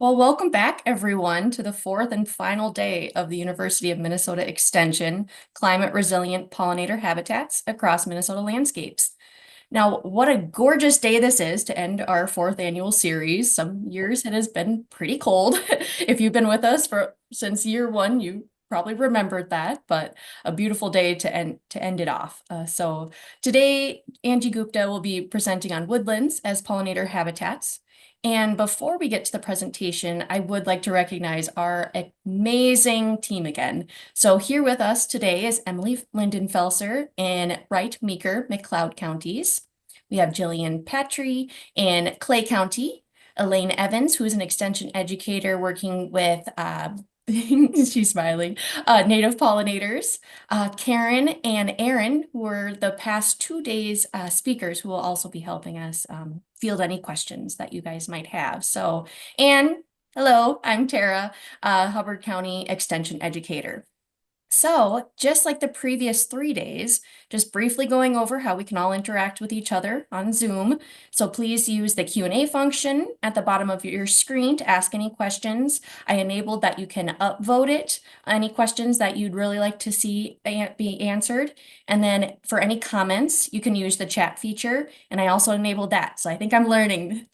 Well, welcome back, everyone, to the fourth and final day of the University of Minnesota Extension Climate Resilient Pollinator Habitats Across Minnesota Landscapes. Now, what a gorgeous day this is to end our fourth annual series. Some years it has been pretty cold. If you've been with us since year one, you probably remembered that, but a beautiful day to end it off. So today, Angie Gupta will be presenting on woodlands as pollinator habitats. And before we get to the presentation, I would like to recognize our amazing team again. So here with us today is Emily Lindenfelser in Wright, Meeker, McLeod counties. We have Jillian Petrie in Clay County, Elaine Evans, who is an extension educator working with she's smiling. Native pollinators. Karen and Aaron were the past 2 days speakers who will also be helping us field any questions that you guys might have. So, and hello, I'm Tara, Hubbard County Extension Educator. So, just like the previous 3 days, just briefly going over how we can all interact with each other on Zoom. So please use the Q&A function at the bottom of your screen to ask any questions. I enabled that you can upvote it, any questions that you'd really like to see be answered. And then for any comments, you can use the chat feature. And I also enabled that. So I think I'm learning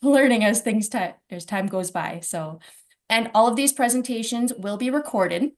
as time goes by. So, and all of these presentations will be recorded.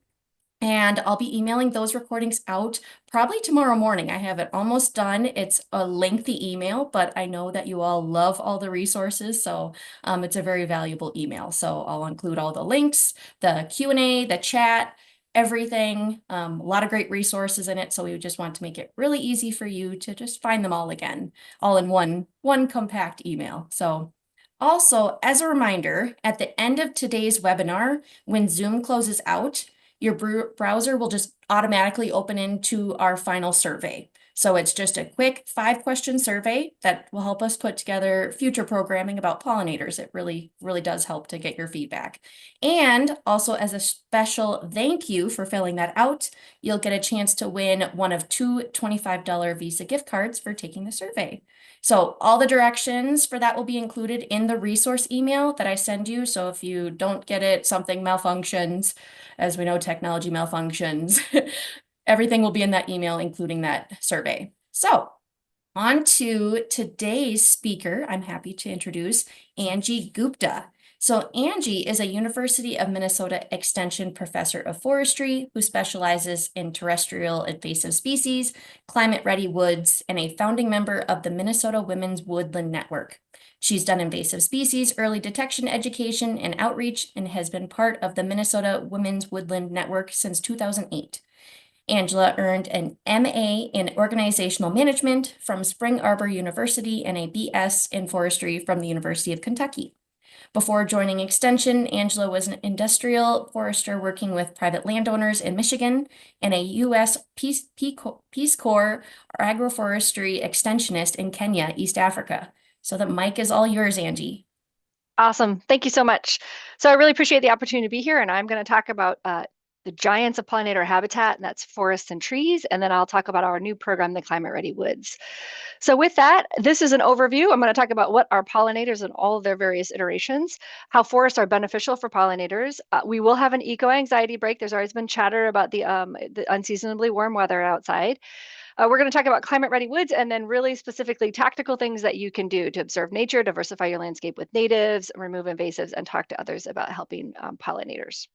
And I'll be emailing those recordings out probably tomorrow morning. I have it almost done. It's a lengthy email, but I know that you all love all the resources, so it's a very valuable email. So I'll include all the links, the Q&A, the chat, everything. A lot of great resources in it, so we just want to make it really easy for you to just find them all again, all in one compact email. So also, as a reminder, at the end of today's webinar, when Zoom closes out, your browser will just automatically open into our final survey. So it's just a quick 5-question survey that will help us put together future programming about pollinators. It really, really does help to get your feedback. And also as a special thank you for filling that out, you'll get a chance to win one of two $25 Visa gift cards for taking the survey. So all the directions for that will be included in the resource email that I send you. So if you don't get it, something malfunctions, as we know, technology malfunctions. Everything will be in that email, including that survey. So on to today's speaker. I'm happy to introduce Angie Gupta. So Angie is a University of Minnesota Extension Professor of Forestry who specializes in terrestrial invasive species, climate-ready woods, and a founding member of the Minnesota Women's Woodland Network. She's done invasive species early detection education and outreach and has been part of the Minnesota Women's Woodland Network since 2008. Angela earned an MA in Organizational Management from Spring Arbor University and a BS in Forestry from the University of Kentucky. Before joining Extension, Angela was an industrial forester working with private landowners in Michigan and a U.S. Peace Corps Agroforestry Extensionist in Kenya, East Africa. So the mic is all yours, Angie. Awesome. Thank you so much. So I really appreciate the opportunity to be here, and I'm going to talk about the giants of pollinator habitat, and that's forests and trees, and then I'll talk about our new program, the Climate Ready Woods. So with that, this is an overview. I'm going to talk about what are pollinators and all of their various iterations, how forests are beneficial for pollinators. We will have an eco-anxiety break. There's always been chatter about the unseasonably warm weather outside. We're going to talk about climate ready woods and then really specifically tactical things that you can do to observe nature, diversify your landscape with natives, remove invasives, and talk to others about helping pollinators.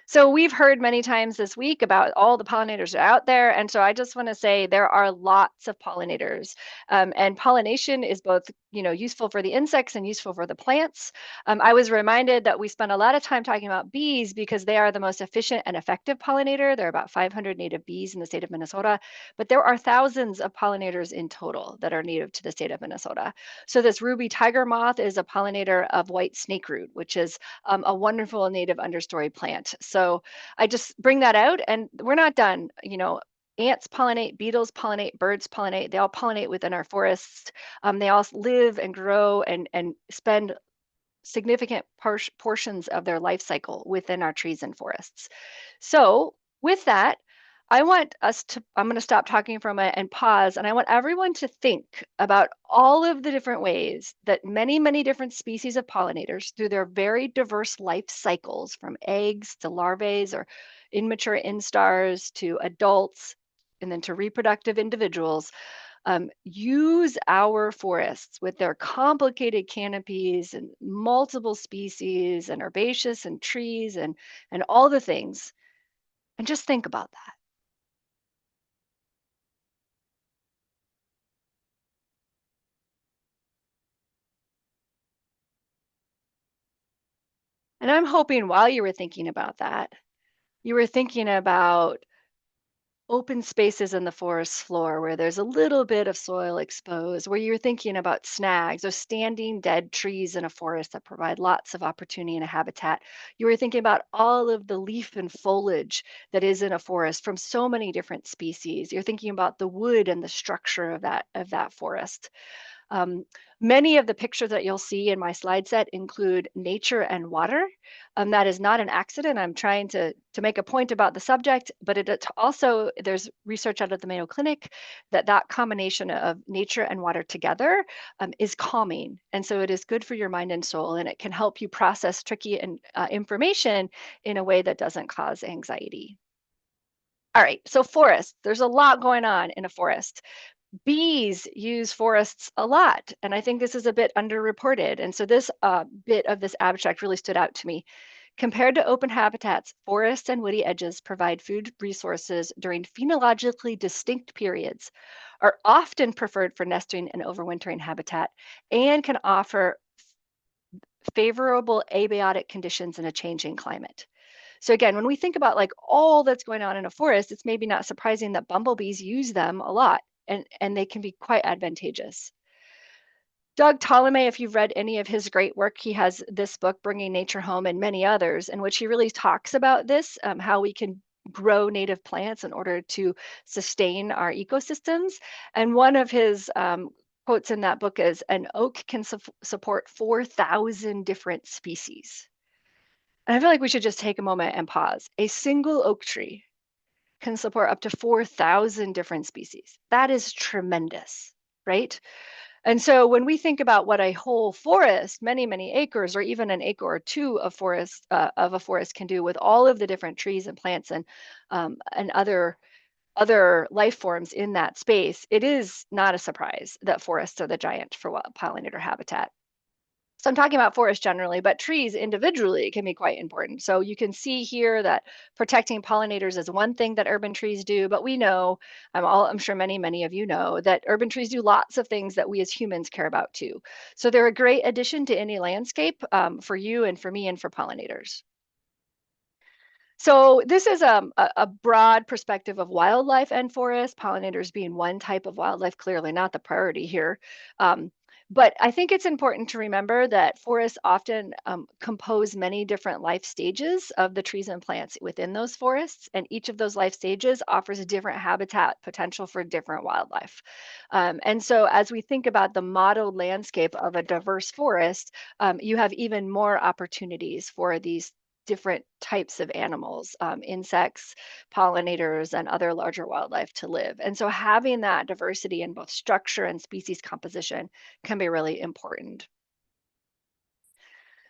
So we've heard many times this week about all the pollinators that are out there. And so I just want to say there are lots of pollinators. And pollination is both, useful for the insects and useful for the plants. I was reminded that we spend a lot of time talking about bees because they are the most efficient and effective pollinator. There are about 500 native bees in the state of Minnesota, but there are thousands of pollinators in total that are native to the state of Minnesota. So this ruby tiger moth is a pollinator of white snakeroot, which is a wonderful native understory plant. So I just bring that out, and we're not done. Ants pollinate, beetles pollinate, birds pollinate. They all pollinate within our forests. They all live and grow and spend significant portions of their life cycle within our trees and forests. So with that, I'm going to stop talking for a minute and pause. And I want everyone to think about all of the different ways that many, many different species of pollinators, through their very diverse life cycles, from eggs to larvae or immature instars to adults, and then to reproductive individuals, use our forests with their complicated canopies and multiple species and herbaceous and trees and all the things. And just think about that. And I'm hoping while you were thinking about that, you were thinking about open spaces in the forest floor where there's a little bit of soil exposed, where you're thinking about snags or standing dead trees in a forest that provide lots of opportunity and a habitat. You were thinking about all of the leaf and foliage that is in a forest from so many different species. You're thinking about the wood and the structure of that forest. Um, Many of the pictures that you'll see in my slide set include nature and water. That is not an accident. I'm trying to make a point about the subject, but also, there's research out of the Mayo Clinic that that combination of nature and water together is calming. And so it is good for your mind and soul, and it can help you process tricky information in a way that doesn't cause anxiety. All right, so forest, there's a lot going on in a forest. Bees use forests a lot, and I think this is a bit underreported. And so this bit of this abstract really stood out to me. Compared to open habitats, forests and woody edges provide food resources during phenologically distinct periods, are often preferred for nesting and overwintering habitat, and can offer favorable abiotic conditions in a changing climate. So again, when we think about like all that's going on in a forest, it's maybe not surprising that bumblebees use them a lot, and they can be quite advantageous. Doug Tolomei, if you've read any of his great work, he has this book, Bringing Nature Home, and many others, in which he really talks about this, how we can grow native plants in order to sustain our ecosystems. And one of his quotes in that book is, an oak can support 4,000 different species. And I feel like we should just take a moment and pause. A single oak tree can support up to 4,000 different species. That is tremendous, right? And so when we think about what a whole forest, many, many acres, or even an acre or two of a forest can do with all of the different trees and plants and other life forms in that space, it is not a surprise that forests are the giant for pollinator habitat. So I'm talking about forests generally, but trees individually can be quite important. So you can see here that protecting pollinators is one thing that urban trees do, but we know, I'm sure many, many of you know that urban trees do lots of things that we as humans care about too. So they're a great addition to any landscape for you and for me and for pollinators. So this is a broad perspective of wildlife and forest, pollinators being one type of wildlife, clearly not the priority here. Um, but I think it's important to remember that forests often compose many different life stages of the trees and plants within those forests, and each of those life stages offers a different habitat potential for different wildlife. And so as we think about the modeled landscape of a diverse forest, you have even more opportunities for these different types of animals, insects, pollinators, and other larger wildlife to live. And so having that diversity in both structure and species composition can be really important.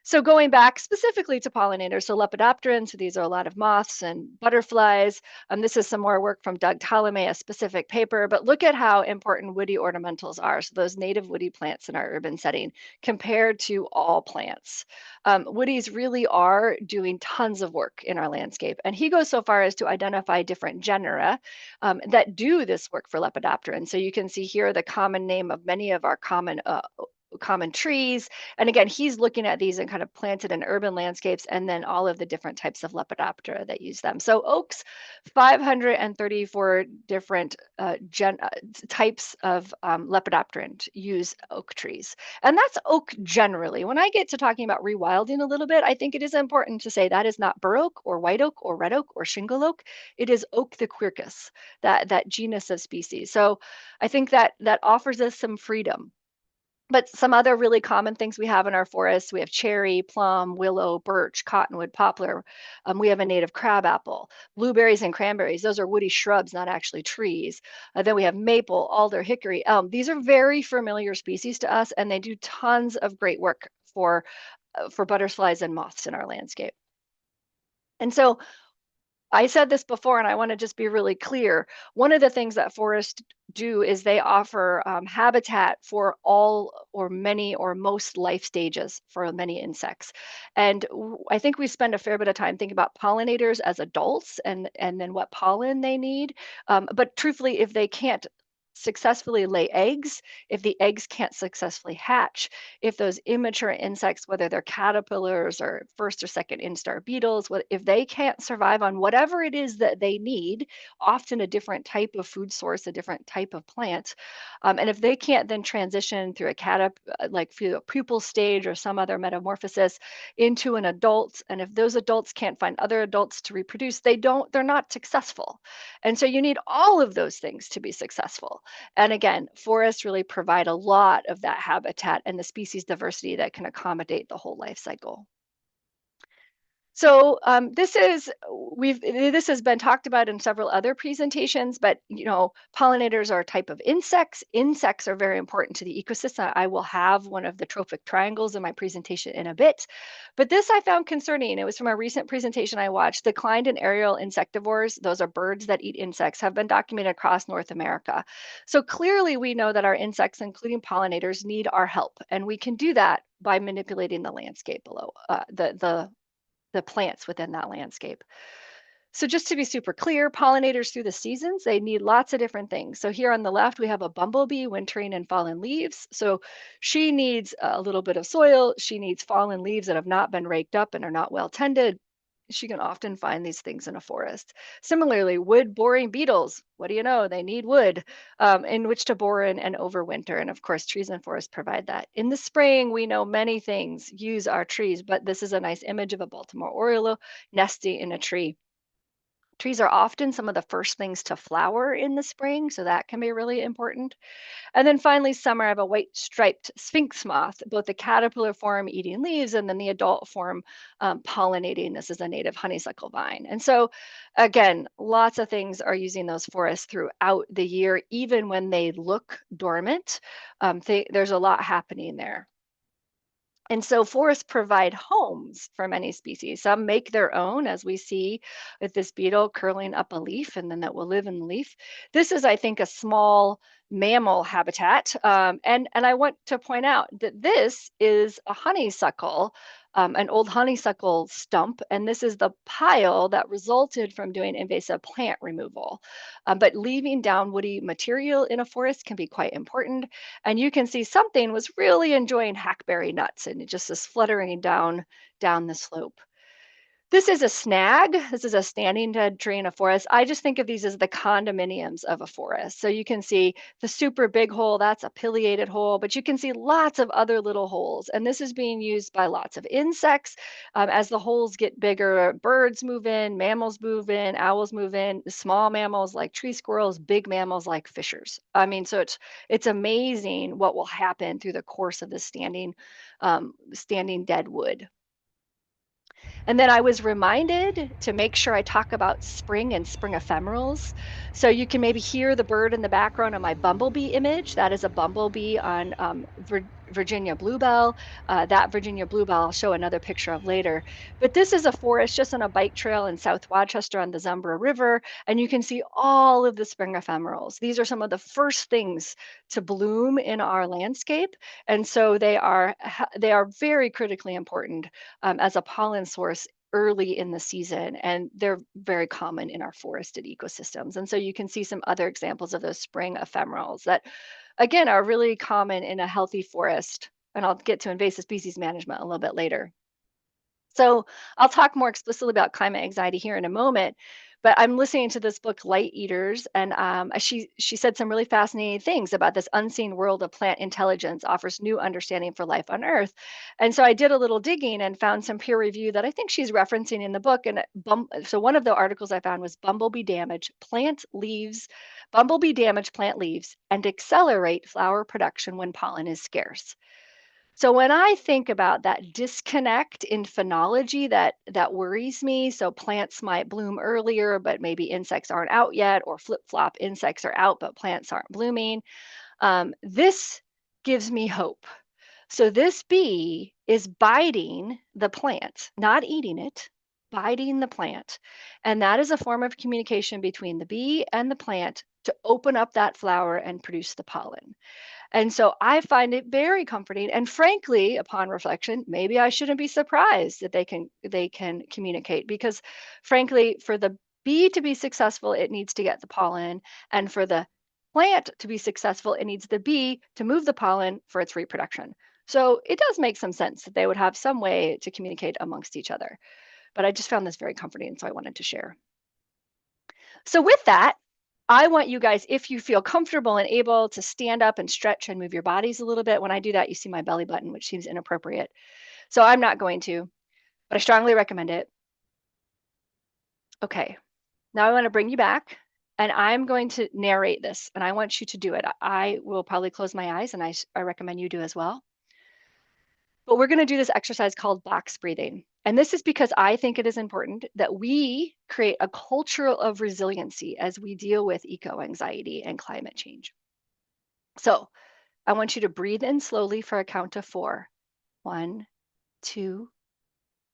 So going back specifically to pollinators, so lepidopterans, so these are a lot of moths and butterflies. This is some more work from Doug Tolomei, a specific paper, but look at how important woody ornamentals are. So those native woody plants in our urban setting compared to all plants. Woodies really are doing tons of work in our landscape. And he goes so far as to identify different genera that do this work for lepidopterans. So you can see here the common name of many of our common trees. And again, he's looking at these and kind of planted in urban landscapes, and then all of the different types of Lepidoptera that use them. So oaks, 534 different types of Lepidopteran use oak trees. And that's oak generally. When I get to talking about rewilding a little bit, I think it is important to say that is not bur oak or white oak or red oak or shingle oak. It is oak the quercus, that genus of species. So I think that offers us some freedom But some other really common things we have in our forests, we have cherry, plum, willow, birch, cottonwood, poplar. We have a native crabapple, blueberries and cranberries. Those are woody shrubs, not actually trees. Then we have maple, alder, hickory, elm. These are very familiar species to us, and they do tons of great work for butterflies and moths in our landscape. And so I said this before, and I want to just be really clear. One of the things that forests do is they offer habitat for all or many or most life stages for many insects. And I think we spend a fair bit of time thinking about pollinators as adults and then what pollen they need. But truthfully, if they can't successfully lay eggs, if the eggs can't successfully hatch, if those immature insects, whether they're caterpillars or first or second instar beetles, if they can't survive on whatever it is that they need, often a different type of food source, a different type of plant, and if they can't then transition through like through a pupal stage or some other metamorphosis into an adult, and if those adults can't find other adults to reproduce, they're not successful. And so you need all of those things to be successful. And again, forests really provide a lot of that habitat and the species diversity that can accommodate the whole life cycle. So this has been talked about in several other presentations, but pollinators are a type of insects. Insects are very important to the ecosystem. I will have one of the trophic triangles in my presentation in a bit, but this I found concerning. It was from a recent presentation I watched. Declined in aerial insectivores, those are birds that eat insects, have been documented across North America. So clearly we know that our insects, including pollinators, need our help, and we can do that by manipulating the landscape below, the plants within that landscape. So just to be super clear, pollinators through the seasons, they need lots of different things. So here on the left, we have a bumblebee wintering in fallen leaves. So she needs a little bit of soil. She needs fallen leaves that have not been raked up and are not well tended. She can often find these things in a forest. Similarly, wood boring beetles, what do you know? They need wood in which to bore in and overwinter. And of course, trees and forests provide that. In the spring, we know many things use our trees, but this is a nice image of a Baltimore oriole nesting in a tree. Trees are often some of the first things to flower in the spring, so that can be really important. And then finally, summer, I have a white striped sphinx moth, both the caterpillar form eating leaves and then the adult form pollinating. This is a native honeysuckle vine. And so, again, lots of things are using those forests throughout the year, even when they look dormant. There's a lot happening there. And so forests provide homes for many species. Some make their own, as we see with this beetle curling up a leaf and then that will live in the leaf. This is, I think, a small mammal habitat. And I want to point out that this is a honeysuckle, an old honeysuckle stump, and this is the pile that resulted from doing invasive plant removal. But leaving down woody material in a forest can be quite important. And you can see something was really enjoying hackberry nuts and it just is fluttering down the slope. This is a snag. This is a standing dead tree in a forest. I just think of these as the condominiums of a forest. So you can see the super big hole, that's a pileated hole, but you can see lots of other little holes. And this is being used by lots of insects. As the holes get bigger, birds move in, mammals move in, owls move in, small mammals like tree squirrels, big mammals like fishers. I mean, so it's amazing what will happen through the course of the standing dead wood. And then I was reminded to make sure I talk about spring and spring ephemerals. So you can maybe hear the bird in the background on my bumblebee image. That is a bumblebee on Virginia bluebell. That Virginia bluebell I'll show another picture of later. But this is a forest just on a bike trail in South Rochester on the Zumbro River. And you can see all of the spring ephemerals. These are some of the first things to bloom in our landscape. And so they are very critically important as a pollen source early in the season, and they're very common in our forested ecosystems. And so you can see some other examples of those spring ephemerals that, again, are really common in a healthy forest. And I'll get to invasive species management a little bit later. So I'll talk more explicitly about climate anxiety here in a moment, but I'm listening to this book, Light Eaters, and she said some really fascinating things about this unseen world of plant intelligence offers new understanding for life on Earth. And so I did a little digging and found some peer review that I think she's referencing in the book. And so one of the articles I found was bumblebee damage plant leaves and accelerate flower production when pollen is scarce. So when I think about that disconnect in phenology that worries me, so plants might bloom earlier, but maybe insects aren't out yet, or flip-flop, insects are out, but plants aren't blooming. This gives me hope. So this bee is biting the plant, not eating it, biting the plant. And that is a form of communication between the bee and the plant to open up that flower and produce the pollen. And so I find it very comforting. And frankly, upon reflection, maybe I shouldn't be surprised that they can communicate because frankly, for the bee to be successful, it needs to get the pollen. And for the plant to be successful, it needs the bee to move the pollen for its reproduction. So it does make some sense that they would have some way to communicate amongst each other. But I just found this very comforting, so I wanted to share. So with that, I want you guys, if you feel comfortable and able to stand up and stretch and move your bodies a little bit. When I do that, you see my belly button, which seems inappropriate. So I'm not going to, but I strongly recommend it. Okay, now I want to bring you back and I'm going to narrate this and I want you to do it. I will probably close my eyes and I recommend you do as well. But we're going to do this exercise called box breathing. And this is because I think it is important that we create a culture of resiliency as we deal with eco anxiety and climate change. So I want you to breathe in slowly for a count of 4. 1, 2,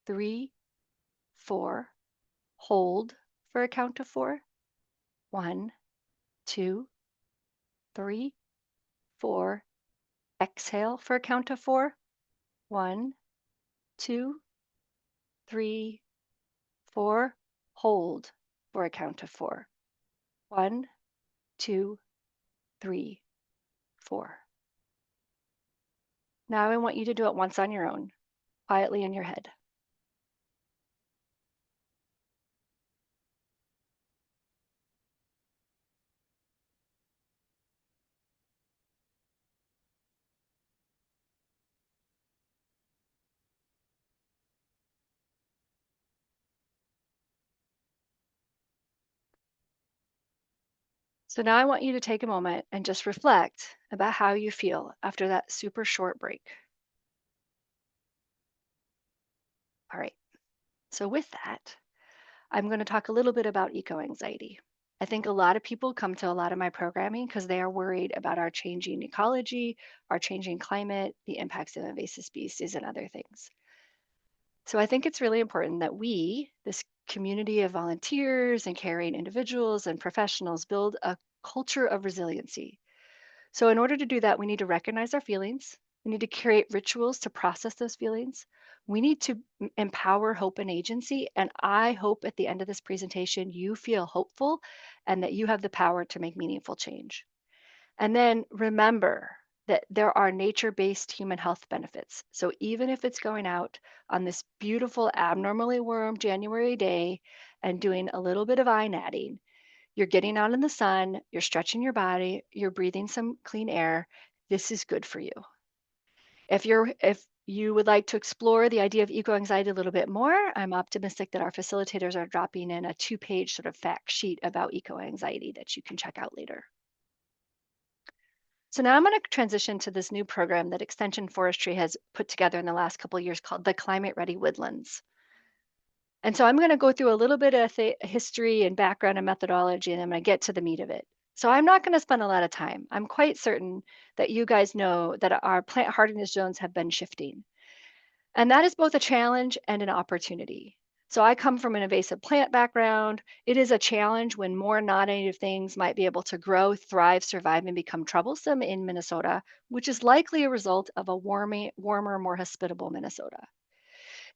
3, 4. Hold for a count of 4. 1, 2, 3, 4. Exhale for a count of 4. 1, 2, 3, 4. Hold for a count of 4. 1, 2, 3, 4. Now I want you to do it once on your own, quietly in your head. So now I want you to take a moment and just reflect about how you feel after that super short break. All right. So with that, I'm going to talk a little bit about eco-anxiety. I think a lot of people come to a lot of my programming because they are worried about our changing ecology, our changing climate, the impacts of invasive species, and other things. So I think it's really important that we, this community of volunteers and caring individuals and professionals, build a culture of resiliency. So in order to do that, we need to recognize our feelings. We need to create rituals to process those feelings. We need to empower hope and agency. And I hope at the end of this presentation, you feel hopeful and that you have the power to make meaningful change. And then remember that there are nature-based human health benefits. So even if it's going out on this beautiful, abnormally warm January day and doing a little bit of eye natting, you're getting out in the sun, you're stretching your body, you're breathing some clean air. This is good for you. If you would like to explore the idea of eco-anxiety a little bit more, I'm optimistic that our facilitators are dropping in a 2-page sort of fact sheet about eco-anxiety that you can check out later. So now I'm going to transition to this new program that Extension Forestry has put together in the last couple of years called the Climate Ready Woodlands. And so I'm going to go through a little bit of history and background and methodology, and I'm going to get to the meat of it. So I'm not going to spend a lot of time. I'm quite certain that you guys know that our plant hardiness zones have been shifting. And that is both a challenge and an opportunity. So I come from an invasive plant background. It is a challenge when more non-native things might be able to grow, thrive, survive, and become troublesome in Minnesota, which is likely a result of a warmer, more hospitable Minnesota.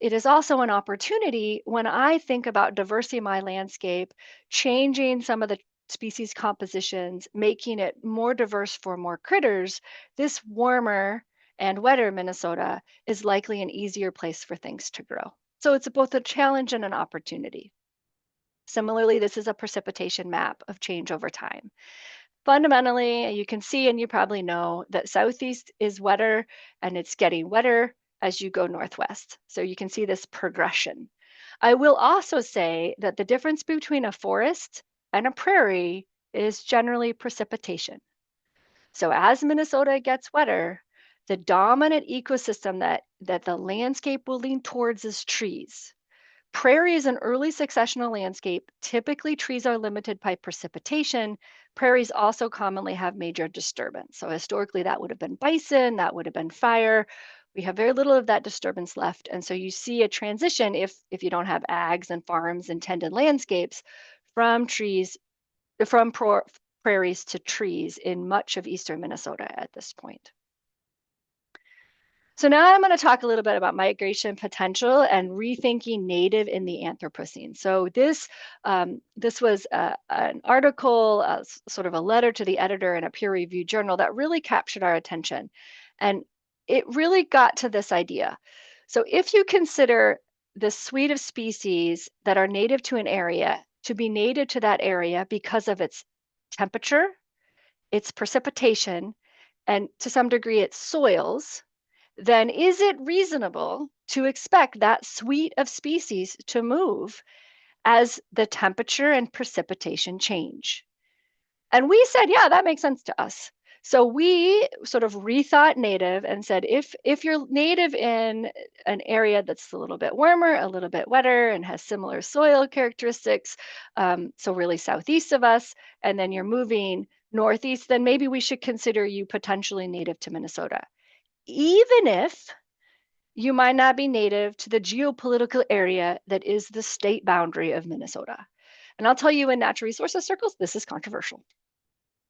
It is also an opportunity when I think about diversity in my landscape, changing some of the species compositions, making it more diverse for more critters. This warmer and wetter Minnesota is likely an easier place for things to grow. So it's both a challenge and an opportunity. Similarly, this is a precipitation map of change over time. Fundamentally, you can see and you probably know that southeast is wetter and it's getting wetter as you go northwest. So you can see this progression. I will also say that the difference between a forest and a prairie is generally precipitation. So as Minnesota gets wetter, the dominant ecosystem that the landscape will lean towards is trees. Prairie is an early successional landscape. Typically, trees are limited by precipitation. Prairies also commonly have major disturbance. So historically, that would have been bison, that would have been fire. We have very little of that disturbance left. And so you see a transition if you don't have ags and farms and tended landscapes from trees, from prairies to trees in much of eastern Minnesota at this point. So now I'm going to talk a little bit about migration potential and rethinking native in the Anthropocene. So this was an article, sort of a letter to the editor in a peer-reviewed journal that really captured our attention. And it really got to this idea. So if you consider the suite of species that are native to an area to be native to that area because of its temperature, its precipitation, and to some degree its soils, then is it reasonable to expect that suite of species to move as the temperature and precipitation change? And we said, yeah, that makes sense to us. So we sort of rethought native and said, if you're native in an area that's a little bit warmer, a little bit wetter, and has similar soil characteristics, so really southeast of us, and then you're moving northeast, then maybe we should consider you potentially native to Minnesota, even if you might not be native to the geopolitical area that is the state boundary of Minnesota. And I'll tell you, in natural resources circles, this is controversial.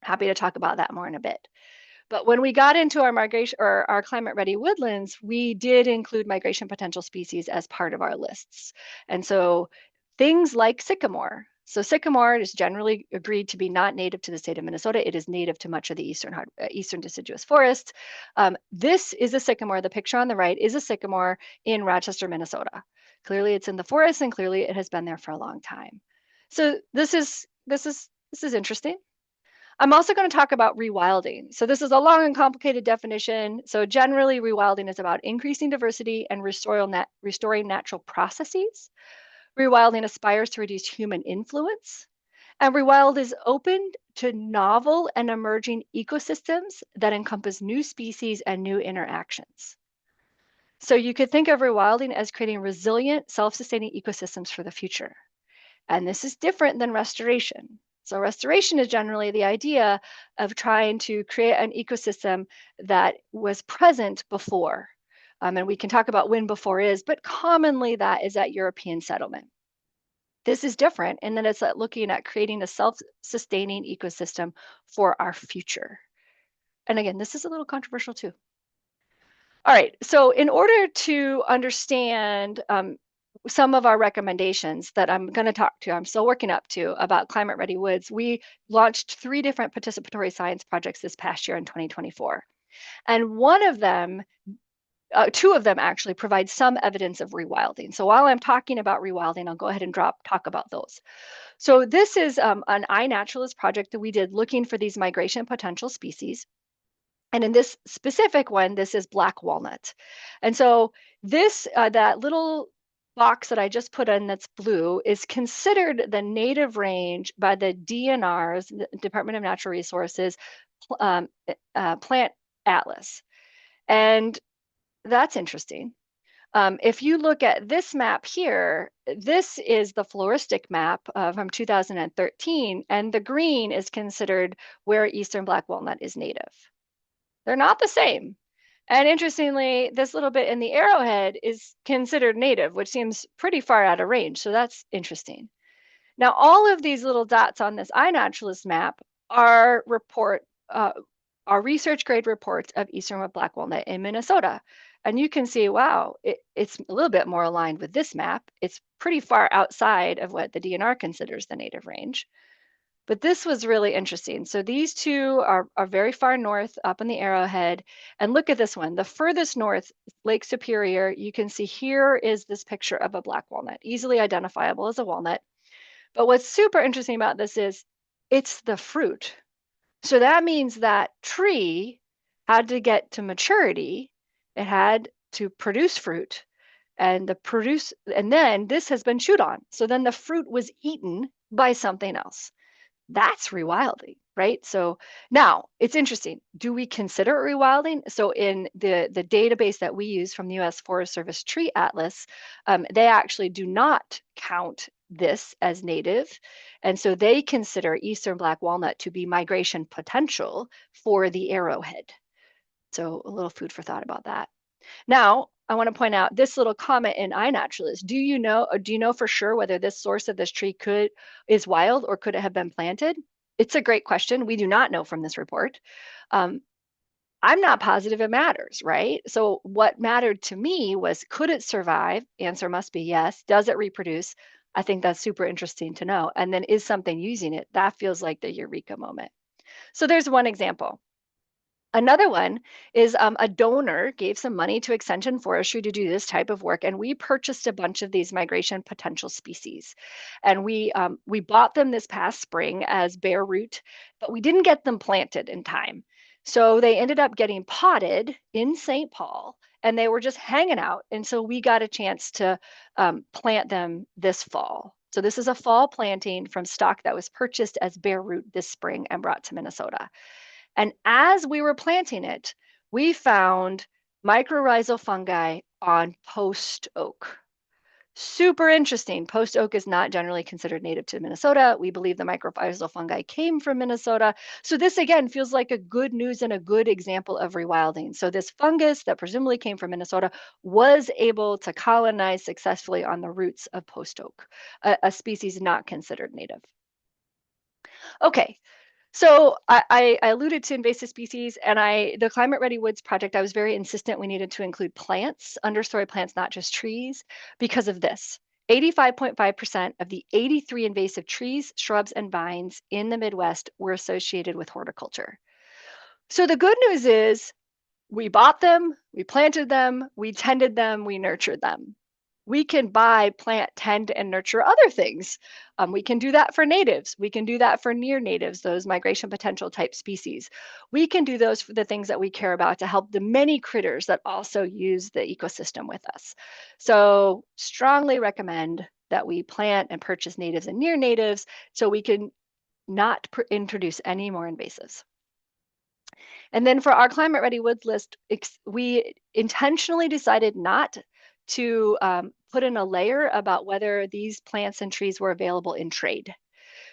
Happy to talk about that more in a bit. But when we got into our migration or our climate ready woodlands, we did include migration potential species as part of our lists. And so things like sycamore. So sycamore is generally agreed to be not native to the state of Minnesota. It is native to much of the eastern deciduous forest. This is a sycamore. The picture on the right is a sycamore in Rochester, Minnesota. Clearly it's in the forest and clearly it has been there for a long time. So this is interesting. I'm also going to talk about rewilding. So this is a long and complicated definition. So generally, rewilding is about increasing diversity and restoring natural processes. Rewilding aspires to reduce human influence. And rewild is open to novel and emerging ecosystems that encompass new species and new interactions. So you could think of rewilding as creating resilient, self-sustaining ecosystems for the future. And this is different than restoration. So restoration is generally the idea of trying to create an ecosystem that was present before. And we can talk about when before is, but commonly that is at European settlement. This is different in that it's looking at creating a self-sustaining ecosystem for our future. And again, this is a little controversial too. All right, so in order to understand some of our recommendations that I'm going to talk to, I'm still working up to about climate ready woods, we launched 3 different participatory science projects this past year in 2024. And one of them, 2 of them actually provide some evidence of rewilding. So while I'm talking about rewilding, I'll go ahead and talk about those. So this is an iNaturalist project that we did looking for these migration potential species. And in this specific one, this is black walnut. And so this, that little box that I just put in that's blue is considered the native range by the DNR's, the Department of Natural Resources, Plant Atlas. And that's interesting. If you look at this map here, this is the floristic map from 2013, and the green is considered where eastern black walnut is native. They're not the same. And interestingly, this little bit in the arrowhead is considered native, which seems pretty far out of range. So that's interesting. Now, all of these little dots on this iNaturalist map are research grade reports of eastern black walnut in Minnesota. And you can see, wow, it's a little bit more aligned with this map. It's pretty far outside of what the DNR considers the native range. But this was really interesting. So these two are very far north up in the Arrowhead. And look at this one. The furthest north, Lake Superior, you can see here is this picture of a black walnut, easily identifiable as a walnut. But what's super interesting about this is it's the fruit. So that means that tree had to get to maturity. It had to produce fruit and then this has been chewed on. So then the fruit was eaten by something else. That's rewilding, right? So now it's interesting. Do we consider it rewilding? So in the database that we use from the US Forest Service Tree Atlas, they actually do not count this as native. And so they consider eastern black walnut to be migration potential for the arrowhead. So a little food for thought about that. Now, I want to point out this little comment in iNaturalist. Do you know for sure whether this source of this tree is wild or could it have been planted? It's a great question. We do not know from this report. I'm not positive it matters, right? So what mattered to me was, could it survive? Answer must be yes. Does it reproduce? I think that's super interesting to know. And then is something using it? That feels like the eureka moment. So there's one example. Another one is a donor gave some money to Extension Forestry to do this type of work, and we purchased a bunch of these migration potential species. And we bought them this past spring as bare root, but we didn't get them planted in time. So they ended up getting potted in St. Paul, and they were just hanging out. And so we got a chance to plant them this fall. So this is a fall planting from stock that was purchased as bare root this spring and brought to Minnesota. And as we were planting it, we found mycorrhizal fungi on post oak. Super interesting. Post oak is not generally considered native to Minnesota. We believe the mycorrhizal fungi came from Minnesota. So this again feels like a good news and a good example of rewilding. So this fungus that presumably came from Minnesota was able to colonize successfully on the roots of post oak, a species not considered native. Okay, so I alluded to invasive species, and the Climate Ready Woods project, I was very insistent we needed to include plants, understory plants, not just trees, because of this. 85.5% of the 83 invasive trees, shrubs, and vines in the Midwest were associated with horticulture. So the good news is we bought them, we planted them, we tended them, we nurtured them. We can buy, plant, tend, and nurture other things. We can do that for natives. We can do that for near natives, those migration potential type species. We can do those for the things that we care about to help the many critters that also use the ecosystem with us. So strongly recommend that we plant and purchase natives and near natives so we can not introduce any more invasives. And then for our Climate Ready Woods list, we intentionally decided not to put in a layer about whether these plants and trees were available in trade,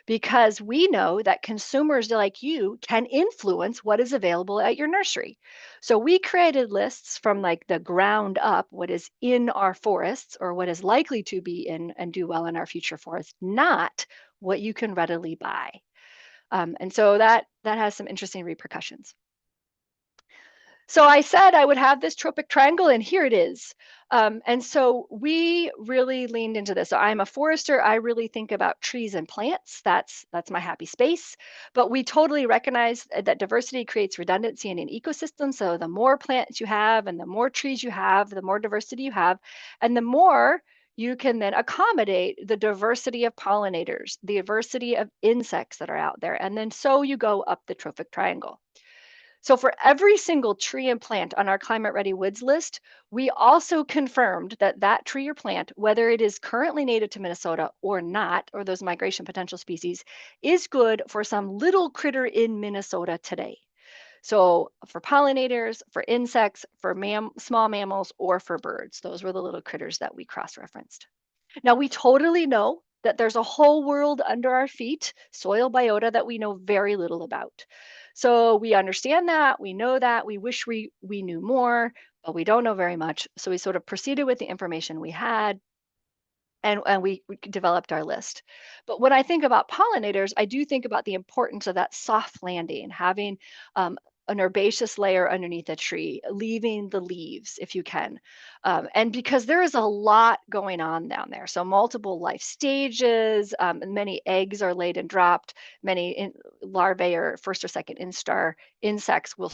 because we know that consumers like you can influence what is available at your nursery. So we created lists from like the ground up, what is in our forests or what is likely to be in and do well in our future forests, not what you can readily buy. And so that has some interesting repercussions. So I said I would have this tropic triangle, and here it is. And so we really leaned into this. So I'm a forester. I really think about trees and plants. That's my happy space. But we totally recognize that diversity creates redundancy in an ecosystem. So the more plants you have and the more trees you have, the more diversity you have, and the more you can then accommodate the diversity of pollinators, the diversity of insects that are out there. And then so you go up the trophic triangle. So for every single tree and plant on our Climate Ready Woods list, we also confirmed that that tree or plant, whether it is currently native to Minnesota or not, or those migration potential species, is good for some little critter in Minnesota today. So for pollinators, for insects, for small mammals, or for birds. Those were the little critters that we cross-referenced. Now we totally know that there's a whole world under our feet, soil biota, that we know very little about. So we understand that, we know that, we wish we knew more, but we don't know very much. So we sort of proceeded with the information we had, and we developed our list. But when I think about pollinators, I do think about the importance of that soft landing, having an herbaceous layer underneath a tree, leaving the leaves if you can. And because there is a lot going on down there, so multiple life stages, many eggs are laid and dropped, many larvae or first or second instar insects will.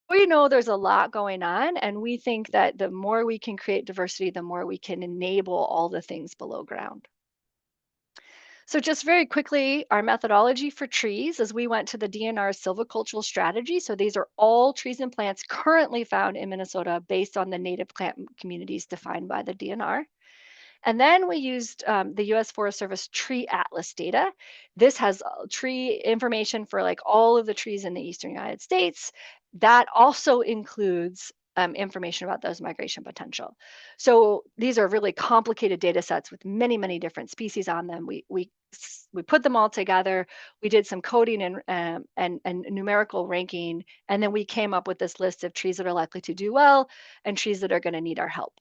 We know there's a lot going on, and we think that the more we can create diversity, the more we can enable all the things below ground. So just very quickly, our methodology for trees is we went to the DNR silvicultural strategy. So these are all trees and plants currently found in Minnesota based on the native plant communities defined by the DNR. And then we used the US Forest Service tree atlas data. This has tree information for like all of the trees in the eastern United States. That also includes information about those migration potential. So these are really complicated data sets with many, many different species on them. We put them all together. We did some coding and numerical ranking, and then we came up with this list of trees that are likely to do well and trees that are going to need our help.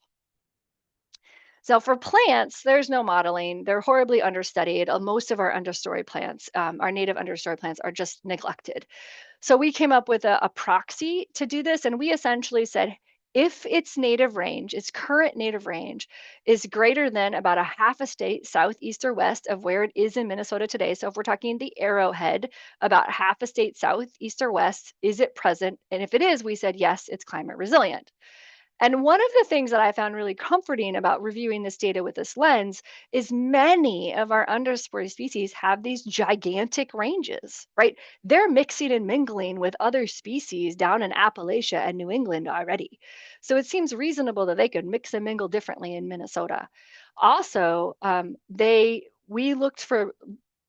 So for plants, there's no modeling. They're horribly understudied. Most of our understory plants, our native understory plants, are just neglected. So we came up with a proxy to do this, and we essentially said, if its native range, its current native range, is greater than about a half a state southeast or west of where it is in Minnesota today. So if we're talking the arrowhead, about half a state southeast or west, is it present? And if it is, we said, yes, it's climate resilient. And one of the things that I found really comforting about reviewing this data with this lens is many of our understory species have these gigantic ranges, right? They're mixing and mingling with other species down in Appalachia and New England already. So it seems reasonable that they could mix and mingle differently in Minnesota. Also, we looked for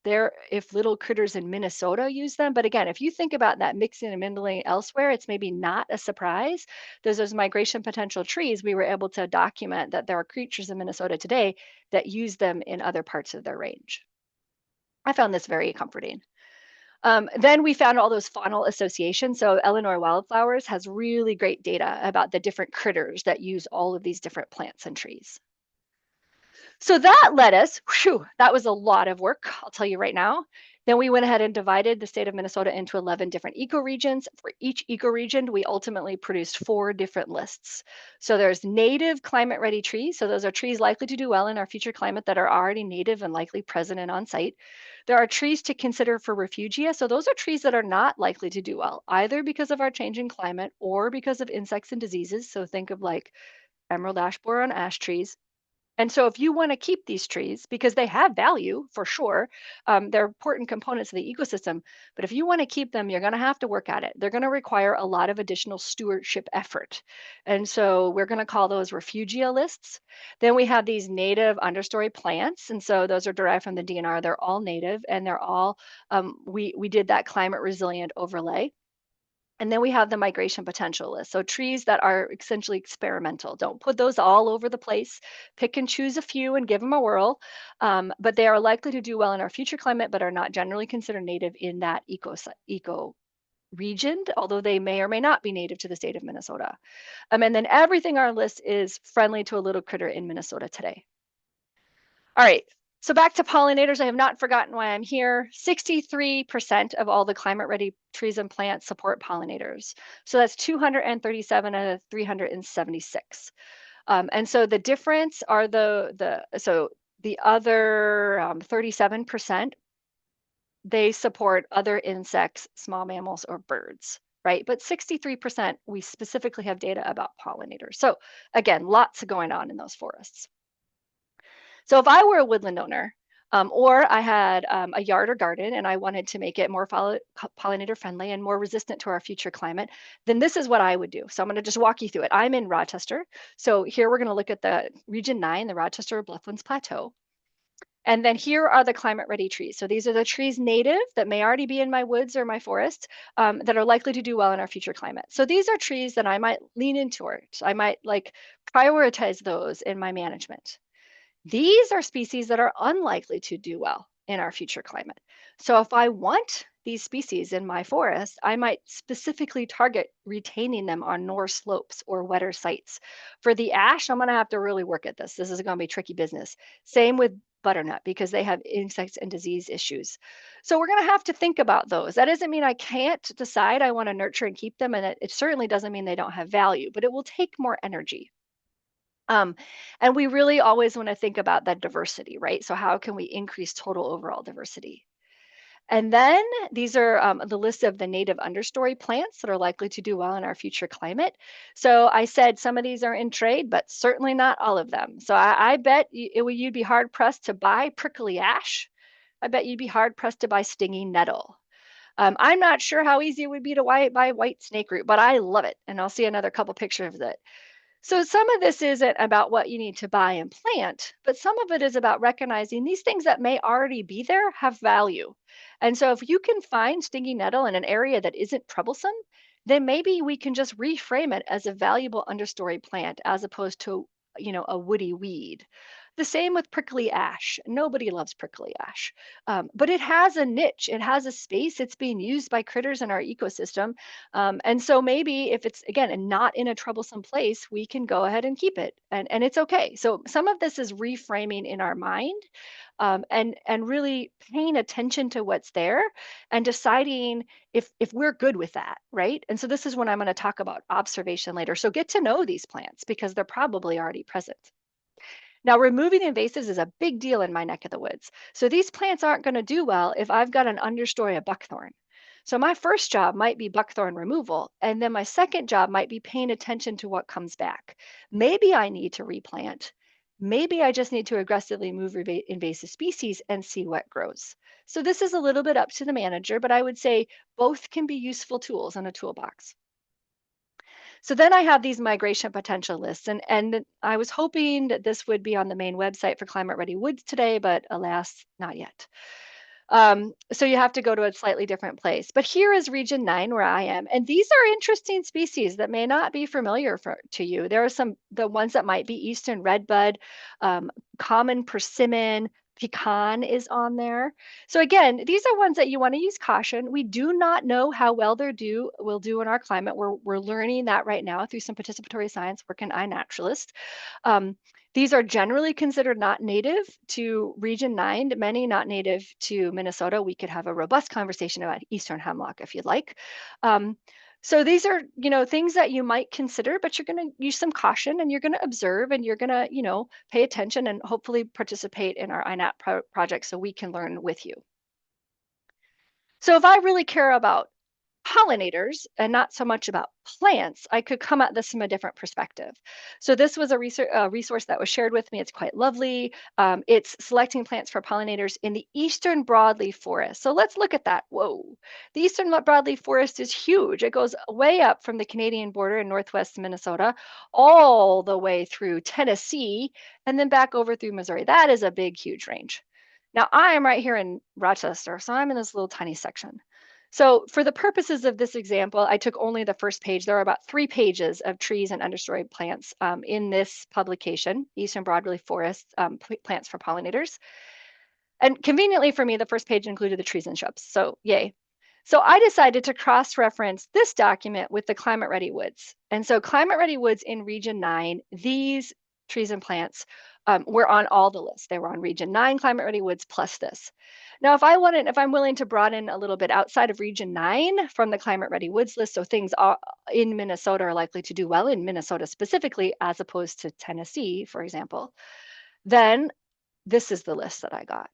there if little critters in Minnesota use them. But again, if you think about that mixing and mingling elsewhere, it's maybe not a surprise. There's those migration potential trees. We were able to document that there are creatures in Minnesota today that use them in other parts of their range. I found this very comforting. Then we found all those faunal associations. So Illinois Wildflowers has really great data about the different critters that use all of these different plants and trees. So that led us, whew, that was a lot of work, I'll tell you right now. Then we went ahead and divided the state of Minnesota into 11 different ecoregions. For each ecoregion, we ultimately produced 4 different lists. So there's native climate ready trees. So those are trees likely to do well in our future climate that are already native and likely present and on site. There are trees to consider for refugia. So those are trees that are not likely to do well, either because of our changing climate or because of insects and diseases. So think of like emerald ash borer and ash trees. And so if you want to keep these trees, because they have value for sure, they're important components of the ecosystem, but if you want to keep them, you're going to have to work at it. They're going to require a lot of additional stewardship effort. And so we're going to call those refugia lists. Then we have these native understory plants. And so those are derived from the DNR. They're all native and they're all, we did that climate resilient overlay. And then we have the migration potential list. So trees that are essentially experimental. Don't put those all over the place. Pick and choose a few and give them a whirl. But they are likely to do well in our future climate, but are not generally considered native in that eco region, although they may or may not be native to the state of Minnesota. And then everything on our list is friendly to a little critter in Minnesota today. All right. So back to pollinators, I have not forgotten why I'm here. 63% of all the climate ready trees and plants support pollinators. So that's 237 out of 376. And so the difference are the other 37%, they support other insects, small mammals, or birds, right? But 63%, we specifically have data about pollinators. So again, lots going on in those forests. So if I were a woodland owner, or I had a yard or garden and I wanted to make it more pollinator friendly and more resistant to our future climate, then this is what I would do. So I'm going to just walk you through it. I'm in Rochester. So here we're going to look at the Region 9, the Rochester Blufflands Plateau. And then here are the climate ready trees. So these are the trees native that may already be in my woods or my forest that are likely to do well in our future climate. So these are trees that I might lean into, or I might like prioritize those in my management. These are species that are unlikely to do well in our future climate. So if I want these species in my forest, I might specifically target retaining them on north slopes or wetter sites. For the ash, I'm going to have to really work at this. This is going to be tricky business. Same with butternut because they have insects and disease issues. So we're going to have to think about those. That doesn't mean I can't decide I want to nurture and keep them, and it certainly doesn't mean they don't have value, but it will take more energy. Um, and we really always want to think about that diversity, right? So how can we increase total overall diversity? And then these are the list of the native understory plants that are likely to do well in our future climate. So I said some of these are in trade, but certainly not all of them. So I bet you'd be hard pressed to buy prickly ash. I bet you'd be hard pressed to buy stinging nettle. I'm not sure how easy it would be to buy white snake root, but I love it. And I'll see another couple pictures of it. So some of this isn't about what you need to buy and plant, but some of it is about recognizing these things that may already be there have value. And so if you can find stinging nettle in an area that isn't troublesome, then maybe we can just reframe it as a valuable understory plant as opposed to, a woody weed. The same with prickly ash. Nobody loves prickly ash, but it has a niche. It has a space. It's being used by critters in our ecosystem, and so maybe if it's again not in a troublesome place, we can go ahead and keep it, and it's okay. So some of this is reframing in our mind, and really paying attention to what's there and deciding if we're good with that, right? And so this is when I'm going to talk about observation later. So get to know these plants because they're probably already present. Now, removing invasives is a big deal in my neck of the woods. So these plants aren't going to do well if I've got an understory of buckthorn. So my first job might be buckthorn removal, and then my second job might be paying attention to what comes back. Maybe I need to replant. Maybe I just need to aggressively move invasive species and see what grows. So this is a little bit up to the manager, but I would say both can be useful tools in a toolbox. So then I have these migration potential lists, and I was hoping that this would be on the main website for Climate Ready Woods today, but alas, not yet. So you have to go to a slightly different place. But here is Region 9 where I am, and these are interesting species that may not be familiar to you. There are the ones that might be Eastern redbud, common persimmon, pecan is on there. So again, these are ones that you want to use caution. We do not know how well will do in our climate. We're learning that right now through some participatory science work in iNaturalist. Um, these are generally considered not native to Region 9, many not native to Minnesota. We could have a robust conversation about Eastern hemlock if you'd like. So these are, things that you might consider, but you're going to use some caution and you're going to observe and you're going to, pay attention and hopefully participate in our INAT project so we can learn with you. So if I really care about pollinators and not so much about plants, I could come at this from a different perspective. So this was a resource that was shared with me. It's quite lovely. It's selecting plants for pollinators in the eastern broadleaf forest. So let's look at that. Whoa, the eastern broadleaf forest is huge. It goes way up from the Canadian border in northwest Minnesota, all the way through Tennessee, and then back over through Missouri. That is a big, huge range. Now I am right here in Rochester, so I'm in this little tiny section. So for the purposes of this example, I took only the first page. There are about 3 pages of trees and understory plants in this publication, Eastern Broadleaf Forest Plants for Pollinators. And conveniently for me, the first page included the trees and shrubs. So yay. So I decided to cross-reference this document with the Climate Ready Woods. And so Climate Ready Woods in Region 9, these trees and plants were on all the lists. They were on Region 9 Climate Ready Woods plus this. Now, if I'm willing to broaden a little bit outside of Region 9 from the Climate Ready Woods list, so things in Minnesota are likely to do well in Minnesota specifically, as opposed to Tennessee, for example, then this is the list that I got.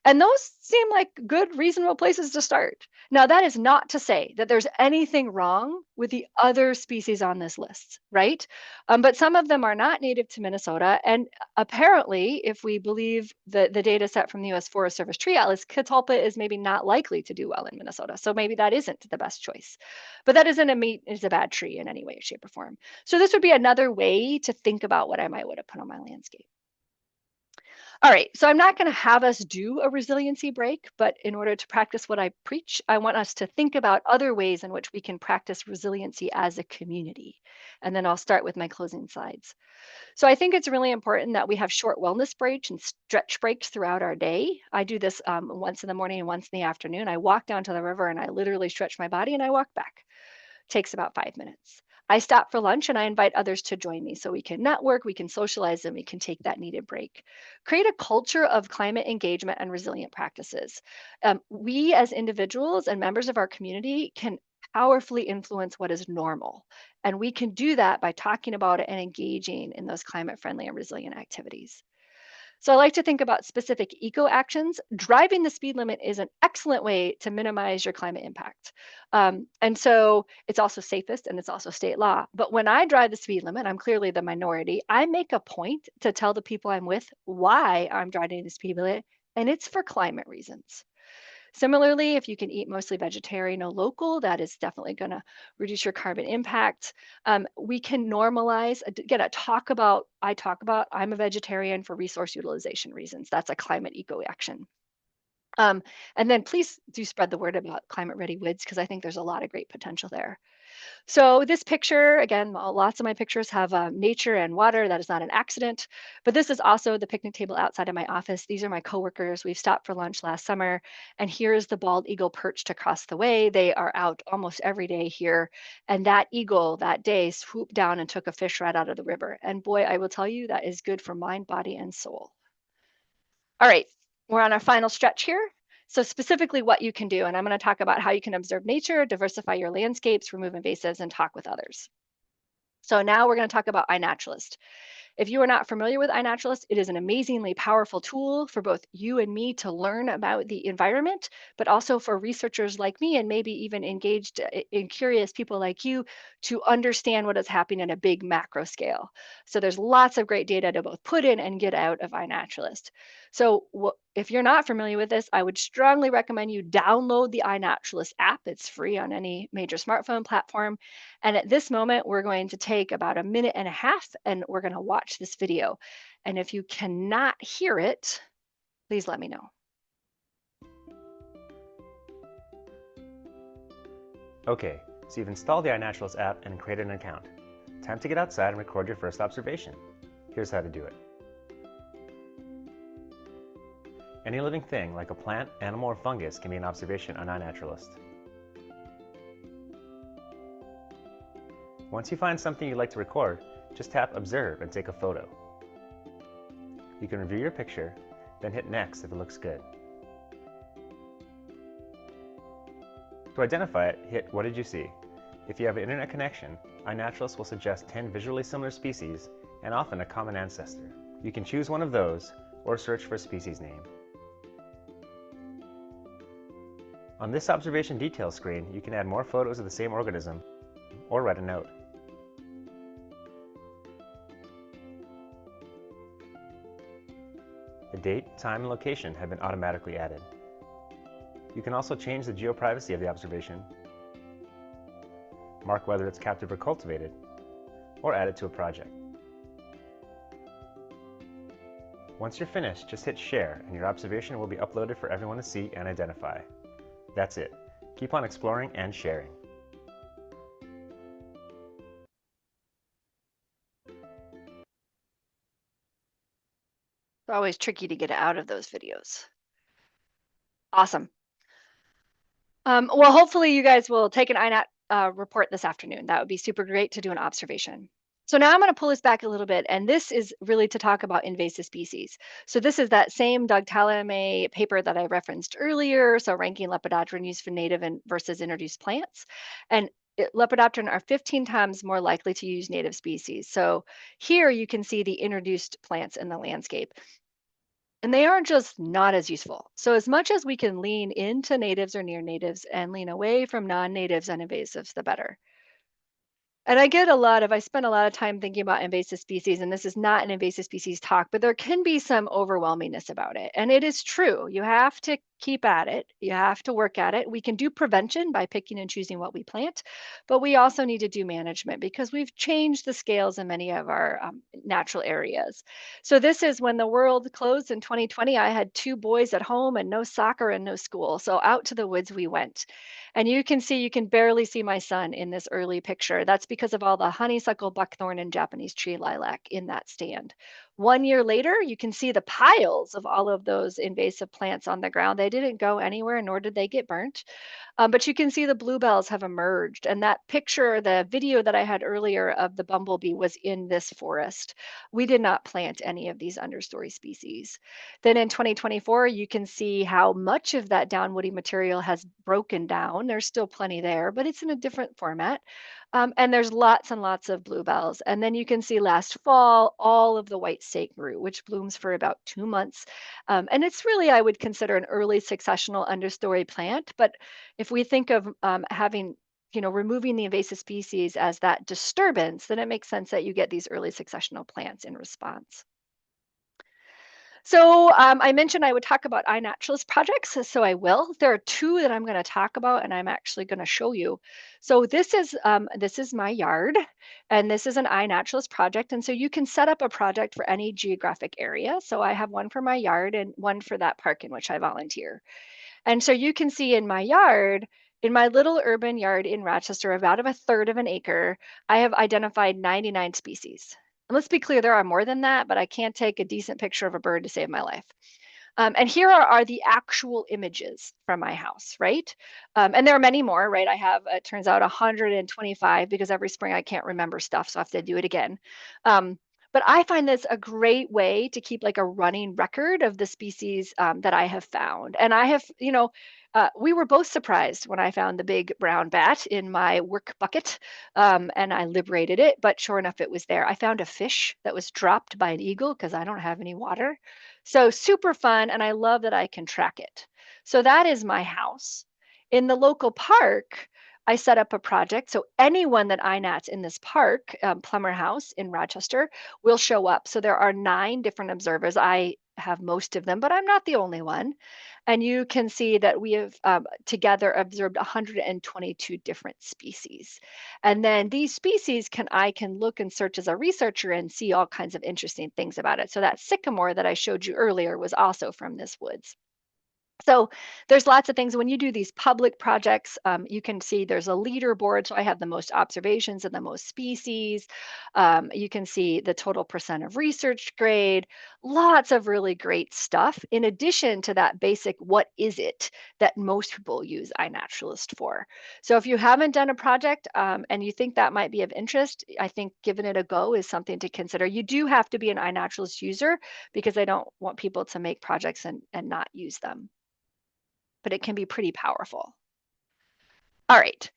And those seem like good, reasonable places to start. Now, that is not to say that there's anything wrong with the other species on this list, right? But some of them are not native to Minnesota. And apparently, if we believe the data set from the US Forest Service Tree Atlas, catalpa is maybe not likely to do well in Minnesota. So maybe that isn't the best choice. But that isn't is a bad tree in any way, shape, or form. So this would be another way to think about what I might would have put on my landscape. All right, so I'm not going to have us do a resiliency break, but in order to practice what I preach, I want us to think about other ways in which we can practice resiliency as a community. And then I'll start with my closing slides. So I think it's really important that we have short wellness breaks and stretch breaks throughout our day. I do this once in the morning and once in the afternoon. I walk down to the river and I literally stretch my body and I walk back. Takes about 5 minutes. I stop for lunch and I invite others to join me so we can network, we can socialize, and we can take that needed break. Create a culture of climate engagement and resilient practices. We as individuals and members of our community can powerfully influence what is normal. And we can do that by talking about it and engaging in those climate friendly and resilient activities. So I like to think about specific eco actions. Driving the speed limit is an excellent way to minimize your climate impact. And so it's also safest and it's also state law. But when I drive the speed limit, I'm clearly the minority. I make a point to tell the people I'm with why I'm driving the speed limit, and it's for climate reasons. Similarly, if you can eat mostly vegetarian or local, that is definitely going to reduce your carbon impact. We can normalize, again, I talk about, I'm a vegetarian for resource utilization reasons. That's a climate eco action. And then please do spread the word about climate ready woods because I think there's a lot of great potential there. So this picture, again, lots of my pictures have nature and water. That is not an accident. But this is also the picnic table outside of my office. These are my coworkers. We've stopped for lunch last summer. And here's the bald eagle perched across the way. They are out almost every day here. And that eagle that day swooped down and took a fish right out of the river. And boy, I will tell you, that is good for mind, body, and soul. All right, we're on our final stretch here. So specifically what you can do, and I'm going to talk about how you can observe nature, diversify your landscapes, remove invasives, and talk with others. So now we're going to talk about iNaturalist. If you are not familiar with iNaturalist, it is an amazingly powerful tool for both you and me to learn about the environment, but also for researchers like me and maybe even engaged in curious people like you to understand what is happening at a big macro scale. So there's lots of great data to both put in and get out of iNaturalist. So if you're not familiar with this, I would strongly recommend you download the iNaturalist app. It's free on any major smartphone platform. And at this moment, we're going to take about a minute and a half and we're going to watch this video. And if you cannot hear it, please let me know. Okay, so you've installed the iNaturalist app and created an account. Time to get outside and record your first observation. Here's how to do it. Any living thing, like a plant, animal, or fungus, can be an observation on iNaturalist. Once you find something you'd like to record, just tap Observe and take a photo. You can review your picture, then hit Next if it looks good. To identify it, hit What did you see? If you have an internet connection, iNaturalist will suggest 10 visually similar species and often a common ancestor. You can choose one of those or search for a species name. On this observation details screen, you can add more photos of the same organism or write a note. The date, time, and location have been automatically added. You can also change the geoprivacy of the observation, mark whether it's captive or cultivated, or add it to a project. Once you're finished, just hit Share and your observation will be uploaded for everyone to see and identify. That's it. Keep on exploring and sharing. It's always tricky to get out of those videos. Awesome. Well, hopefully you guys will take an INAT report this afternoon. That would be super great to do an observation. So now I'm going to pull this back a little bit, and this is really to talk about invasive species. So this is that same Doug Talame paper that I referenced earlier, so ranking Lepidopteran used for native and versus introduced plants. And Lepidopteran are 15 times more likely to use native species. So here you can see the introduced plants in the landscape. And they are just not as useful. So as much as we can lean into natives or near natives and lean away from non-natives and invasives, the better. And I spend a lot of time thinking about invasive species, and this is not an invasive species talk, but there can be some overwhelmingness about it. And it is true. You have to keep at it. You have to work at it. We can do prevention by picking and choosing what we plant, but we also need to do management because we've changed the scales in many of our natural areas. So this is when the world closed in 2020. I had 2 boys at home and no soccer and no school. So out to the woods we went. And you can see, you can barely see my son in this early picture. That's because of all the honeysuckle, buckthorn, and Japanese tree lilac in that stand. 1 year later, you can see the piles of all of those invasive plants on the ground. They didn't go anywhere, nor did they get burnt. But you can see the bluebells have emerged. And that picture, the video that I had earlier of the bumblebee was in this forest. We did not plant any of these understory species. Then in 2024, you can see how much of that downwoody material has broken down. There's still plenty there, but it's in a different format. And there's lots and lots of bluebells. And then you can see last fall, all of the white sacred, which blooms for about 2 months. And it's really, I would consider an early successional understory plant. But if we think of having, removing the invasive species as that disturbance, then it makes sense that you get these early successional plants in response. So I mentioned I would talk about iNaturalist projects, so I will. There are 2 that I'm going to talk about, and I'm actually going to show you. So this is my yard, and this is an iNaturalist project, and so you can set up a project for any geographic area. So I have one for my yard and one for that park in which I volunteer. And so you can see in my yard, in my little urban yard in Rochester, about of a third of an acre, I have identified 99 species. And let's be clear, there are more than that, but I can't take a decent picture of a bird to save my life. And here are the actual images from my house, right? And there are many more, right? I have, it turns out, 125 because every spring I can't remember stuff, so I have to do it again. But I find this a great way to keep like a running record of the species that I have found. And I have, we were both surprised when I found the big brown bat in my work bucket and I liberated it. But sure enough, it was there. I found a fish that was dropped by an eagle because I don't have any water. So super fun. And I love that I can track it. So that is my house. In the local park, I set up a project. So anyone that INATs in this park, Plummer House in Rochester, will show up. So there are 9 different observers. I have most of them, but I'm not the only one. And you can see that we have together observed 122 different species. And then these species I can look and search as a researcher and see all kinds of interesting things about it. So that sycamore that I showed you earlier was also from this woods. So there's lots of things when you do these public projects, you can see there's a leaderboard. So I have the most observations and the most species. You can see the total percent of research grade, lots of really great stuff. In addition to that basic, what is it that most people use iNaturalist for? So if you haven't done a project and you think that might be of interest, I think giving it a go is something to consider. You do have to be an iNaturalist user because I don't want people to make projects and not use them, but it can be pretty powerful. All right.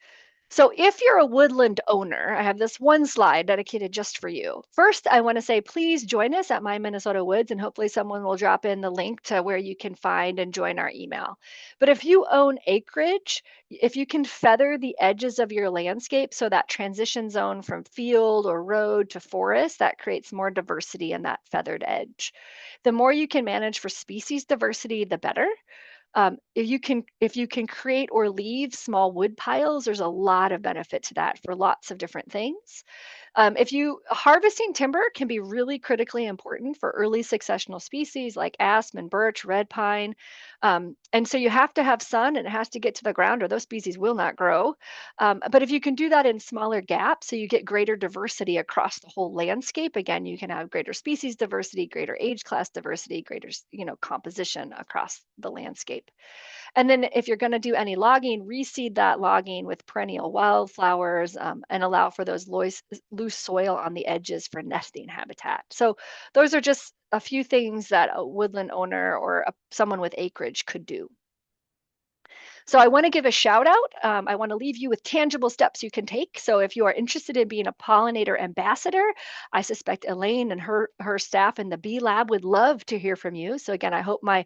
So if you're a woodland owner, I have this one slide dedicated just for you. First, I want to say, please join us at My Minnesota Woods, and hopefully someone will drop in the link to where you can find and join our email. But if you own acreage, if you can feather the edges of your landscape, so that transition zone from field or road to forest, that creates more diversity in that feathered edge. The more you can manage for species diversity, the better. If you can create or leave small wood piles, there's a lot of benefit to that for lots of different things. Harvesting timber can be really critically important for early successional species like aspen, birch, red pine. And so you have to have sun and it has to get to the ground or those species will not grow. But if you can do that in smaller gaps, so you get greater diversity across the whole landscape, again, you can have greater species diversity, greater age class diversity, greater, composition across the landscape. And then if you're going to do any logging, reseed that logging with perennial wildflowers and allow for those loose soil on the edges for nesting habitat. So those are just a few things that a woodland owner or someone with acreage could do. So I want to give a shout out. I want to leave you with tangible steps you can take. So if you are interested in being a pollinator ambassador, I suspect Elaine and her staff in the Bee Lab would love to hear from you. So again, I hope my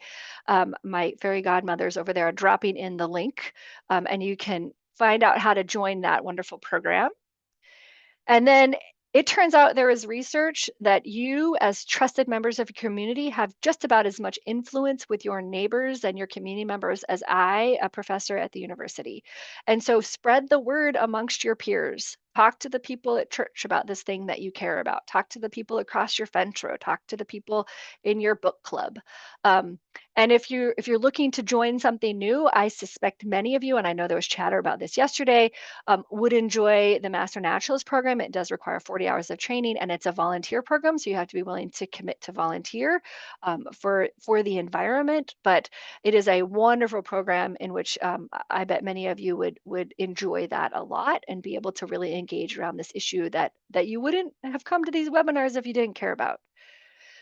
fairy godmothers over there are dropping in the link and you can find out how to join that wonderful program. And then It turns out there is research that you, as trusted members of your community, have just about as much influence with your neighbors and your community members as I, a professor at the university. And so spread the word amongst your peers. Talk to the people at church about this thing that you care about. Talk to the people across your fence row. Talk to the people in your book club. Um, and if you're looking to join something new, I suspect many of you, and I know there was chatter about this yesterday, would enjoy the Master Naturalist program. It does require 40 hours of training, and it's a volunteer program, so you have to be willing to commit to volunteer for the environment. But it is a wonderful program in which I bet many of you would enjoy that a lot and be able to really engage around this issue that you wouldn't have come to these webinars if you didn't care about.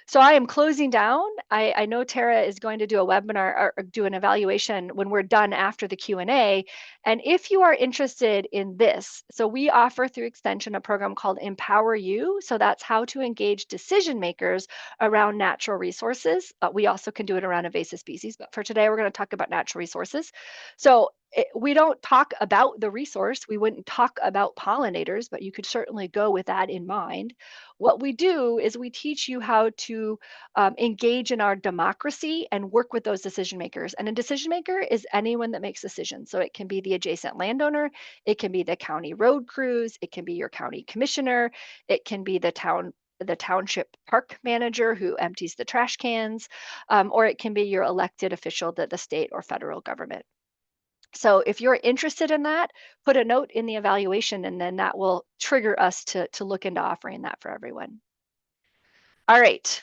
So I am closing down. I know Tara is going to do a webinar or do an evaluation when we're done after the Q&A. And if you are interested in this, so we offer through Extension a program called Empower You. So that's how to engage decision makers around natural resources. We also can do it around invasive species, but for today, we're going to talk about natural resources. So we don't talk about the resource. We wouldn't talk about pollinators, but you could certainly go with that in mind. What we do is we teach you how to engage in our democracy and work with those decision makers. And a decision maker is anyone that makes decisions. So it can be the adjacent landowner, it can be the county road crews, it can be your county commissioner, it can be the township park manager who empties the trash cans, or it can be your elected official, the state or federal government. So if you're interested in that, put a note in the evaluation, and then that will trigger us to look into offering that for everyone. All right.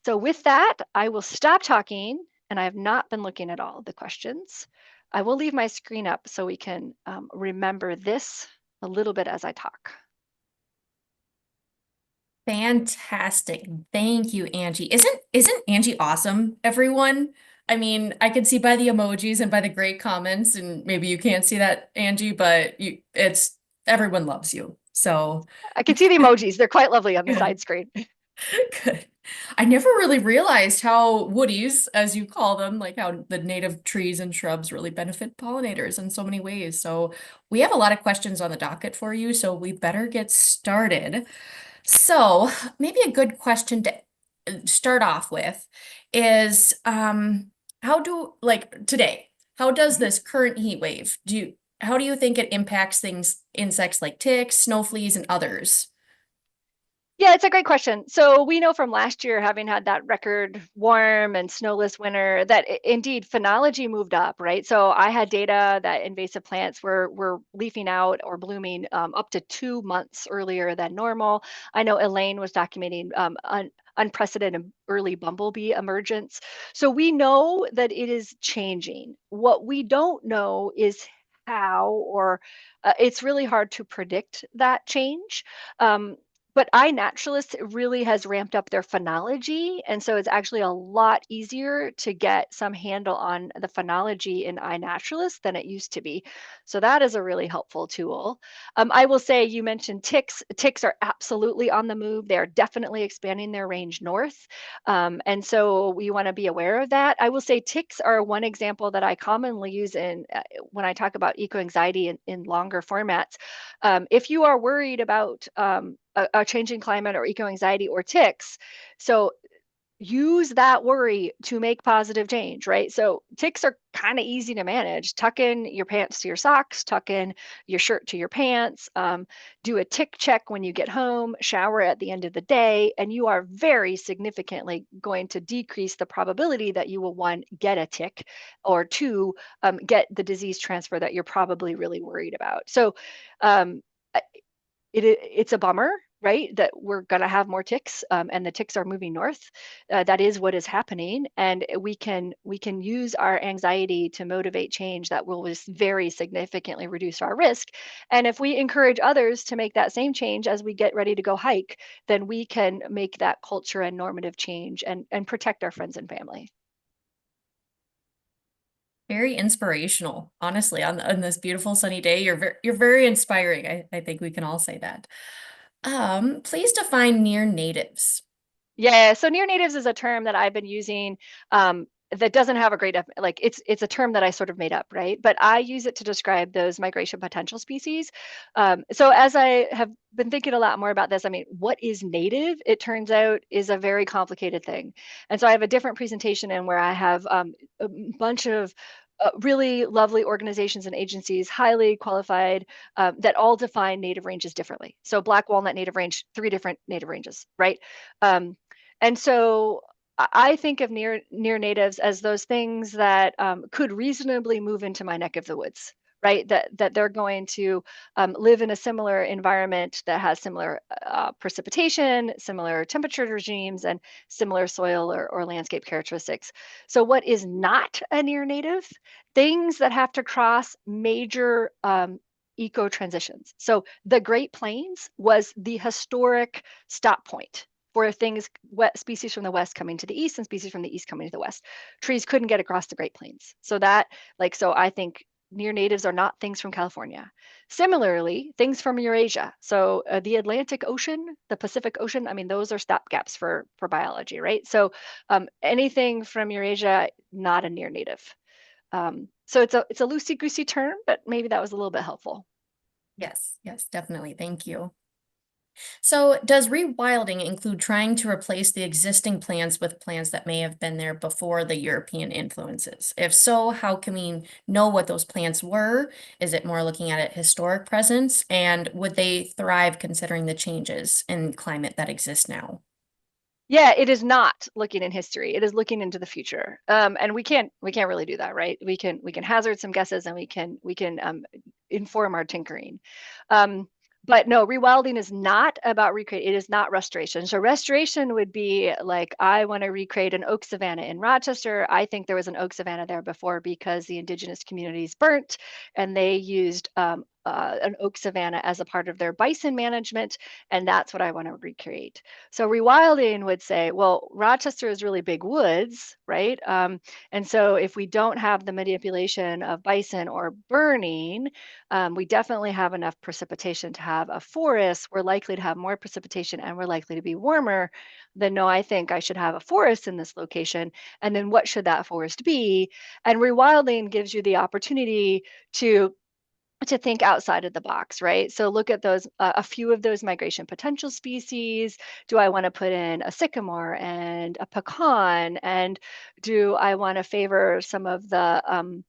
So with that, I will stop talking, and I have not been looking at all of the questions. I will leave my screen up so we can remember this a little bit as I talk. Fantastic. Thank you, Angie. Isn't Angie awesome, everyone? I mean, I can see by the emojis and by the great comments, and maybe you can't see that, Angie, but it's everyone loves you. So I can see the emojis. They're quite lovely on the Good. side screen. Good. I never really realized how woodies, as you call them, like how the native trees and shrubs really benefit pollinators in so many ways. So we have a lot of questions on the docket for you, so we better get started. So maybe a good question to start off with is how does this current heat wave, how do you think it impacts insects like ticks, snow fleas, and others? Yeah, it's a great question. So we know from last year, having had that record warm and snowless winter, that indeed phenology moved up, right? So I had data that invasive plants were leafing out or blooming up to 2 months earlier than normal. I know Elaine was documenting unprecedented early bumblebee emergence. So we know that it is changing. What we don't know is how, or it's really hard to predict that change. But iNaturalist really has ramped up their phenology. And so it's actually a lot easier to get some handle on the phenology in iNaturalist than it used to be. So that is a really helpful tool. I will say, you mentioned ticks. Ticks are absolutely on the move. They're definitely expanding their range north. And so we want to be aware of that. I will say ticks are one example that I commonly use when I talk about eco-anxiety in longer formats. If you are worried about a changing climate or eco-anxiety or ticks, so use that worry to make positive change, right? So ticks are kind of easy to manage. Tuck in your pants to your socks, tuck in your shirt to your pants, do a tick check when you get home, shower at the end of the day, and you are very significantly going to decrease the probability that you will, one, get a tick, or two, get the disease transfer that you're probably really worried about. So um, it's a bummer, right, that we're going to have more ticks, and the ticks are moving north. That is what is happening, and we can use our anxiety to motivate change that will just very significantly reduce our risk. And if we encourage others to make that same change as we get ready to go hike, then we can make that culture and normative change and protect our friends and family. Very inspirational, honestly, on this beautiful sunny day. You're very inspiring. I think we can all say that. Please define near natives. Yeah, so near natives is a term that I've been using that doesn't have a great, like it's a term that I sort of made up, right? But I use it to describe those migration potential species. So as I have been thinking a lot more about this, I mean, what is native, it turns out, is a very complicated thing. And so I have a different presentation in where I have a bunch of really lovely organizations and agencies, highly qualified, that all define native ranges differently. So black walnut native range, 3 different native ranges, right? And so I think of near natives as those things that could reasonably move into my neck of the woods, right? That they're going to live in a similar environment that has similar precipitation, similar temperature regimes, and similar soil or landscape characteristics. So what is not a near native? Things that have to cross major eco transitions. So the Great Plains was the historic stop point for things, species from the west coming to the east and species from the east coming to the west. Trees couldn't get across the Great Plains. So that, so I think near natives are not things from California. Similarly, things from Eurasia. So the Atlantic Ocean, the Pacific Ocean, I mean, those are stopgaps for biology, right? So anything from Eurasia, not a near native. So it's a loosey-goosey term, but maybe that was a little bit helpful. Yes, yes, definitely. Thank you. So does rewilding include trying to replace the existing plants with plants that may have been there before the European influences? If so, how can we know what those plants were? Is it more looking at a historic presence? And would they thrive considering the changes in climate that exist now? Yeah, it is not looking in history. It is looking into the future. And we can't really do that, right? We can hazard some guesses and we can inform our tinkering. But no, rewilding is not about recreate. It is not restoration. So restoration would be like, I want to recreate an oak savanna in Rochester. I think there was an oak savanna there before because the indigenous communities burnt and they used an oak savanna as a part of their bison management. And that's what I want to recreate. So rewilding would say, well, Rochester is really big woods, right? And so if we don't have the manipulation of bison or burning, we definitely have enough precipitation to have a forest. We're likely to have more precipitation and we're likely to be warmer. Then no, I think I should have a forest in this location. And then what should that forest be? And rewilding gives you the opportunity to think outside of the box, right? So look at those, a few of those migration potential species. Do I want to put in a sycamore and a pecan? And do I want to favor some of the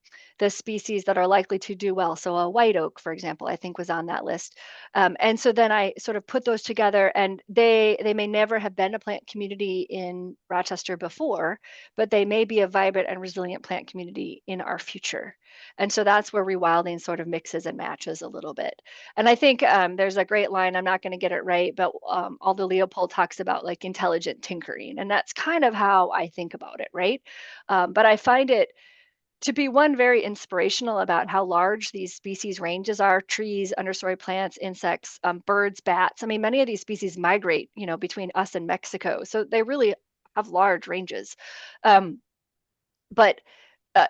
species that are likely to do well? So a white oak, for example, I think was on that list. And so then I sort of put those together, and they may never have been a plant community in Rochester before, but they may be a vibrant and resilient plant community in our future. And so that's where rewilding sort of mixes and matches a little bit. And I think there's a great line, I'm not going to get it right, but Aldo Leopold talks about like intelligent tinkering. And that's kind of how I think about it, right? But I find it to be one very inspirational about how large these species ranges are: trees, understory plants, insects, birds, bats. I mean, many of these species migrate, between us and Mexico. So they really have large ranges. But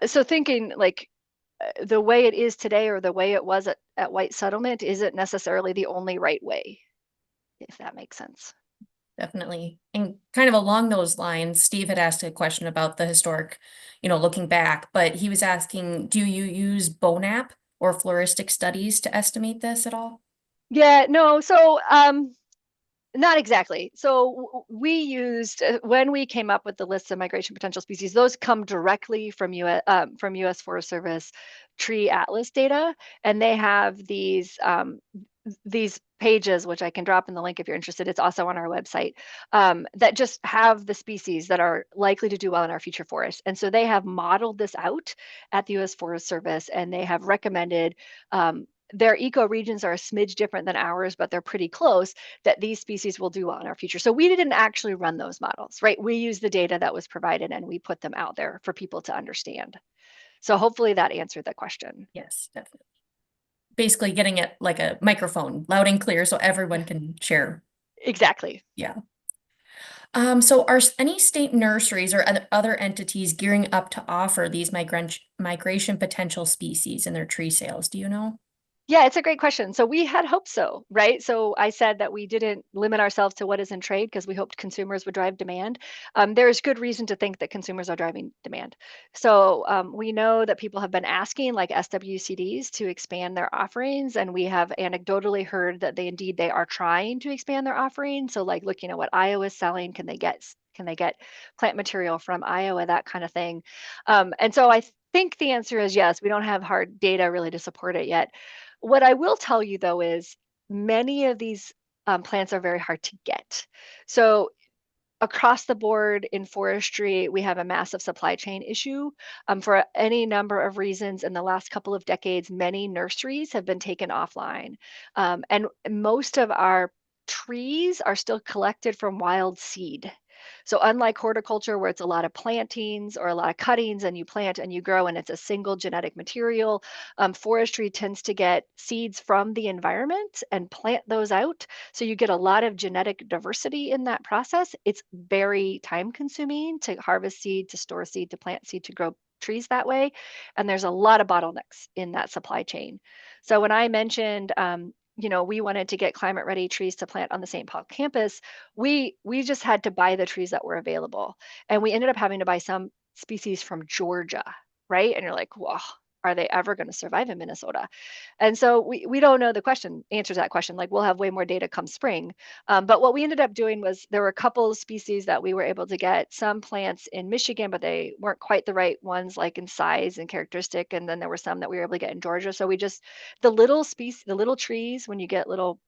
so thinking like, the way it is today or the way it was at White Settlement isn't necessarily the only right way, if that makes sense. Definitely. And kind of along those lines, Steve had asked a question about the historic, looking back, but he was asking, do you use BONAP or floristic studies to estimate this at all? Yeah, no. So not exactly. So we used, when we came up with the list of migration potential species, those come directly from U.S. Forest Service tree atlas data, and they have these pages, which I can drop in the link if you're interested. It's also on our website, that just have the species that are likely to do well in our future forests. And so they have modeled this out at the U.S. Forest Service, and they have recommended, their ecoregions are a smidge different than ours, but they're pretty close, that these species will do well in our future. So we didn't actually run those models, right? We used the data that was provided and we put them out there for people to understand. So hopefully that answered the question. Yes, definitely. Basically getting it like a microphone, loud and clear, so everyone can share. Exactly. Yeah. So are any state nurseries or other entities gearing up to offer these migration potential species in their tree sales? Do you know? Yeah, it's a great question. So we had hoped so, right? So I said that we didn't limit ourselves to what is in trade because we hoped consumers would drive demand. There's good reason to think that consumers are driving demand. So we know that people have been asking like SWCDs to expand their offerings, and we have anecdotally heard that they are trying to expand their offerings. So like looking at what Iowa is selling, can they get plant material from Iowa, that kind of thing. And so I think the answer is yes. We don't have hard data really to support it yet. What I will tell you though is many of these plants are very hard to get. So across the board in forestry, we have a massive supply chain issue for any number of reasons. In the last couple of decades, many nurseries have been taken offline. And most of our trees are still collected from wild seed. So unlike horticulture, where it's a lot of plantings or a lot of cuttings and you plant and you grow and it's a single genetic material, forestry tends to get seeds from the environment and plant those out. So you get a lot of genetic diversity in that process. It's very time consuming to harvest seed, to store seed, to plant seed, to grow trees that way. And there's a lot of bottlenecks in that supply chain. So when I mentioned, we wanted to get climate ready trees to plant on the St. Paul campus, we just had to buy the trees that were available. And we ended up having to buy some species from Georgia, right? And you're like, wow, are they ever going to survive in Minnesota? And so we don't know the answer to that question. Like we'll have way more data come spring. But what we ended up doing was there were a couple of species that we were able to get some plants in Michigan, but they weren't quite the right ones, like in size and characteristic. And then there were some that we were able to get in Georgia. So the little species, the little trees, when you get little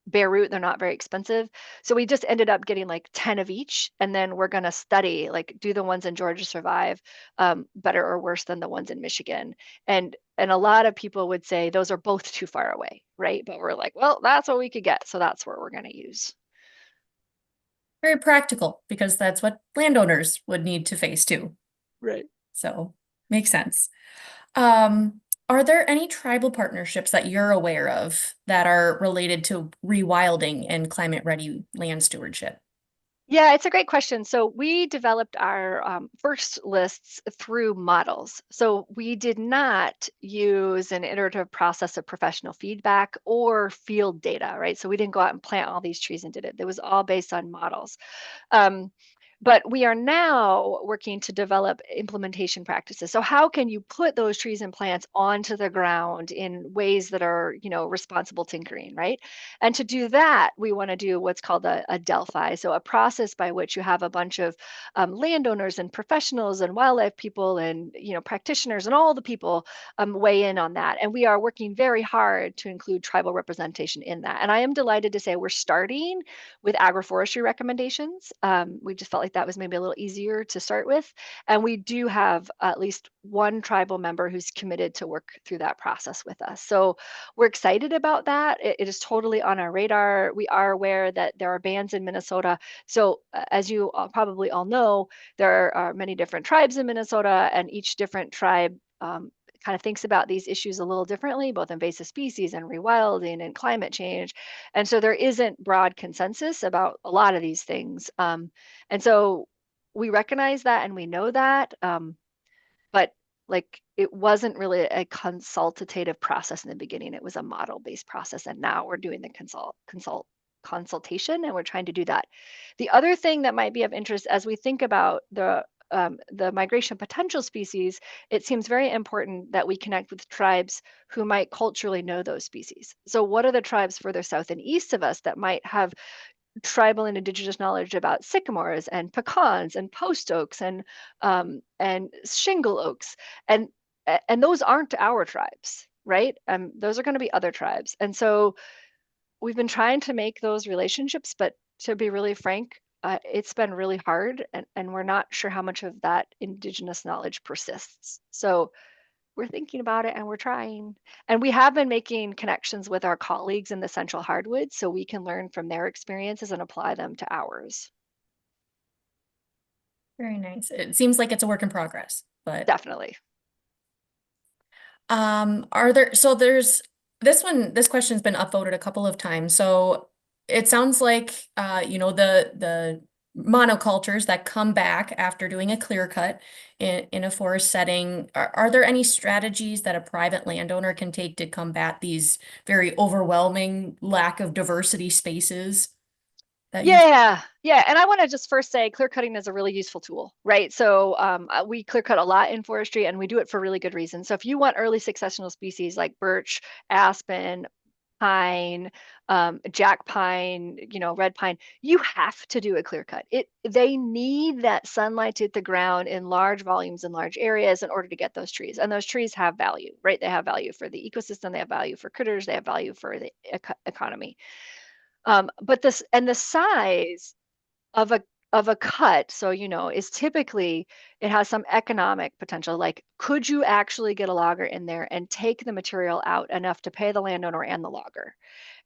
bare root, they're not very expensive. So we just ended up getting like 10 of each. And then we're going to study, like, do the ones in Georgia survive better or worse than the ones in Michigan? And a lot of people would say those are both too far away, right? But we're like, well, that's what we could get. So that's where we're going to use. Very practical because that's what landowners would need to face too. Right. So makes sense. Are there any tribal partnerships that you're aware of that are related to rewilding and climate ready land stewardship? Yeah, it's a great question. So we developed our first lists through models. So we did not use an iterative process of professional feedback or field data, right? So we didn't go out and plant all these trees and did it. It was all based on models. Um, but we are now working to develop implementation practices. So how can you put those trees and plants onto the ground in ways that are, responsible tinkering, right? And to do that, we want to do what's called a Delphi. So a process by which you have a bunch of landowners and professionals and wildlife people and, practitioners and all the people weigh in on that. And we are working very hard to include tribal representation in that. And I am delighted to say we're starting with agroforestry recommendations. We just felt like that was maybe a little easier to start with. And we do have at least one tribal member who's committed to work through that process with us. So we're excited about that. It is totally on our radar. We are aware that there are bans in Minnesota. So as you probably all know, there are many different tribes in Minnesota, and each different tribe kind of thinks about these issues a little differently, both invasive species and rewilding and climate change. And so there isn't broad consensus about a lot of these things. And so we recognize that and we know that, but like it wasn't really a consultative process in the beginning. It was a model-based process. And now we're doing the consultation, and we're trying to do that. The other thing that might be of interest as we think about the migration potential species, it seems very important that we connect with tribes who might culturally know those species. So what are the tribes further south and east of us that might have tribal and indigenous knowledge about sycamores and pecans and post oaks and shingle oaks, and those aren't our tribes, right? Those are going to be other tribes. And so we've been trying to make those relationships, but to be really frank, it's been really hard, and we're not sure how much of that indigenous knowledge persists. So we're thinking about it and we're trying. And we have been making connections with our colleagues in the Central Hardwoods so we can learn from their experiences and apply them to ours. Very nice. It seems like it's a work in progress, but Definitely. are there, so there's this question's been upvoted a couple of times. So it sounds like the monocultures that come back after doing a clear cut in a forest setting. Are there any strategies that a private landowner can take to combat these very overwhelming lack of diversity spaces that you? Yeah, yeah. And I want to just first say clear cutting is a really useful tool, right? So we clear cut a lot in forestry and we do it for really good reasons. So if you want early successional species like birch, aspen, pine, jack pine, red pine, you have to do a clear cut. They need that sunlight to hit the ground in large volumes in large areas in order to get those trees. And those trees have value, right? They have value for the ecosystem, they have value for critters, they have value for the economy. But the size of a cut, so is typically it has some economic potential. Like, could you actually get a logger in there and take the material out enough to pay the landowner and the logger?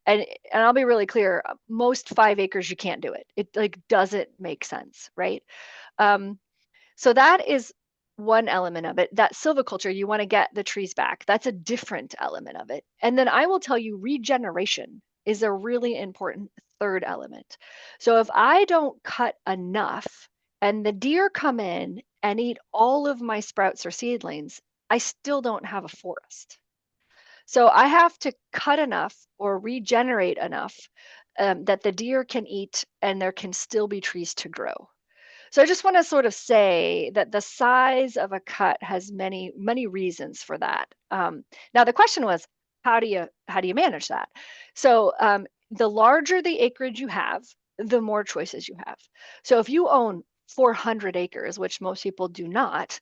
And I'll be really clear, most 5 acres you can't do it. It like doesn't make sense, right? So that is one element of it. That silviculture, you want to get the trees back. That's a different element of it. And then I will tell you, regeneration is a really important third element. So if I don't cut enough and the deer come in and eat all of my sprouts or seedlings, I still don't have a forest. So I have to cut enough or regenerate enough that the deer can eat and there can still be trees to grow. So I just want to sort of say that the size of a cut has many, many reasons for that. Now the question was, how do you manage that? So the larger the acreage you have, the more choices you have. So if you own 400 acres, which most people do not,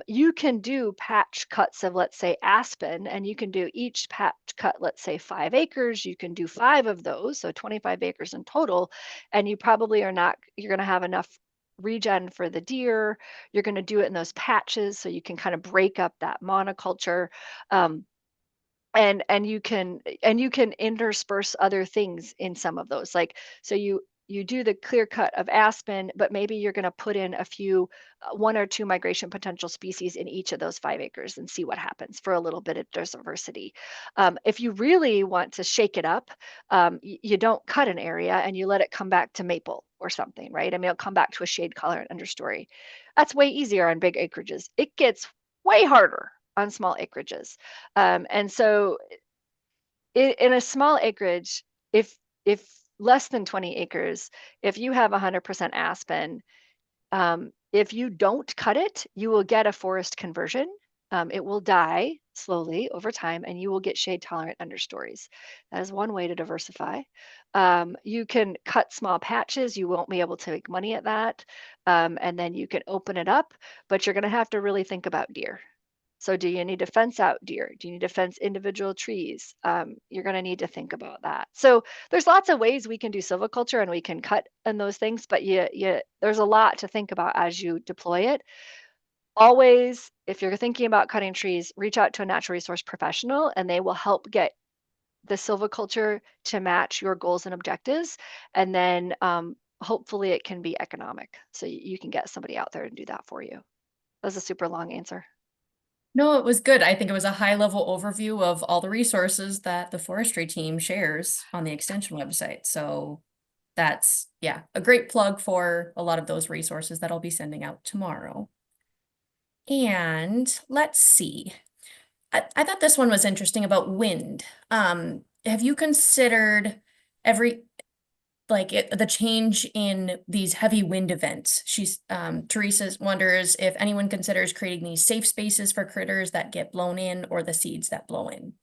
you can do patch cuts of, let's say, aspen, and you can do each patch cut, let's say, 5 acres. You can do 5 of those, so 25 acres in total, and you probably are not, you're going to have enough regen for the deer. You're going to do it in those patches so you can kind of break up that monoculture. And you can intersperse other things in some of those, like, so you do the clear cut of aspen, but maybe you're going to put in a few 1 or 2 migration potential species in each of those 5 acres and see what happens for a little bit of diversity. If you really want to shake it up, you don't cut an area and you let it come back to maple or something, right? I mean, it'll come back to a shade color and understory. That's way easier on big acreages. It gets way harder on small acreages. And so in a small acreage, if less than 20 acres, if you have 100% aspen, if you don't cut it, you will get a forest conversion. It will die slowly over time, and you will get shade tolerant understories. That is one way to diversify. You can cut small patches. You won't be able to make money at that. And then you can open it up, but you're going to have to really think about deer. So do you need to fence out deer? Do you need to fence individual trees? You're going to need to think about that. So there's lots of ways we can do silviculture and we can cut and those things, but there's a lot to think about as you deploy it. Always, if you're thinking about cutting trees, reach out to a natural resource professional and they will help get the silviculture to match your goals and objectives. And then hopefully it can be economic. So you can get somebody out there and do that for you. That was a super long answer. No, it was good. I think it was a high-level overview of all the resources that the forestry team shares on the extension website. So that's, yeah, a great plug for a lot of those resources that I'll be sending out tomorrow. And let's see. I thought this one was interesting about wind. Have you considered the change in these heavy wind events? Teresa wonders if anyone considers creating these safe spaces for critters that get blown in or the seeds that blow in.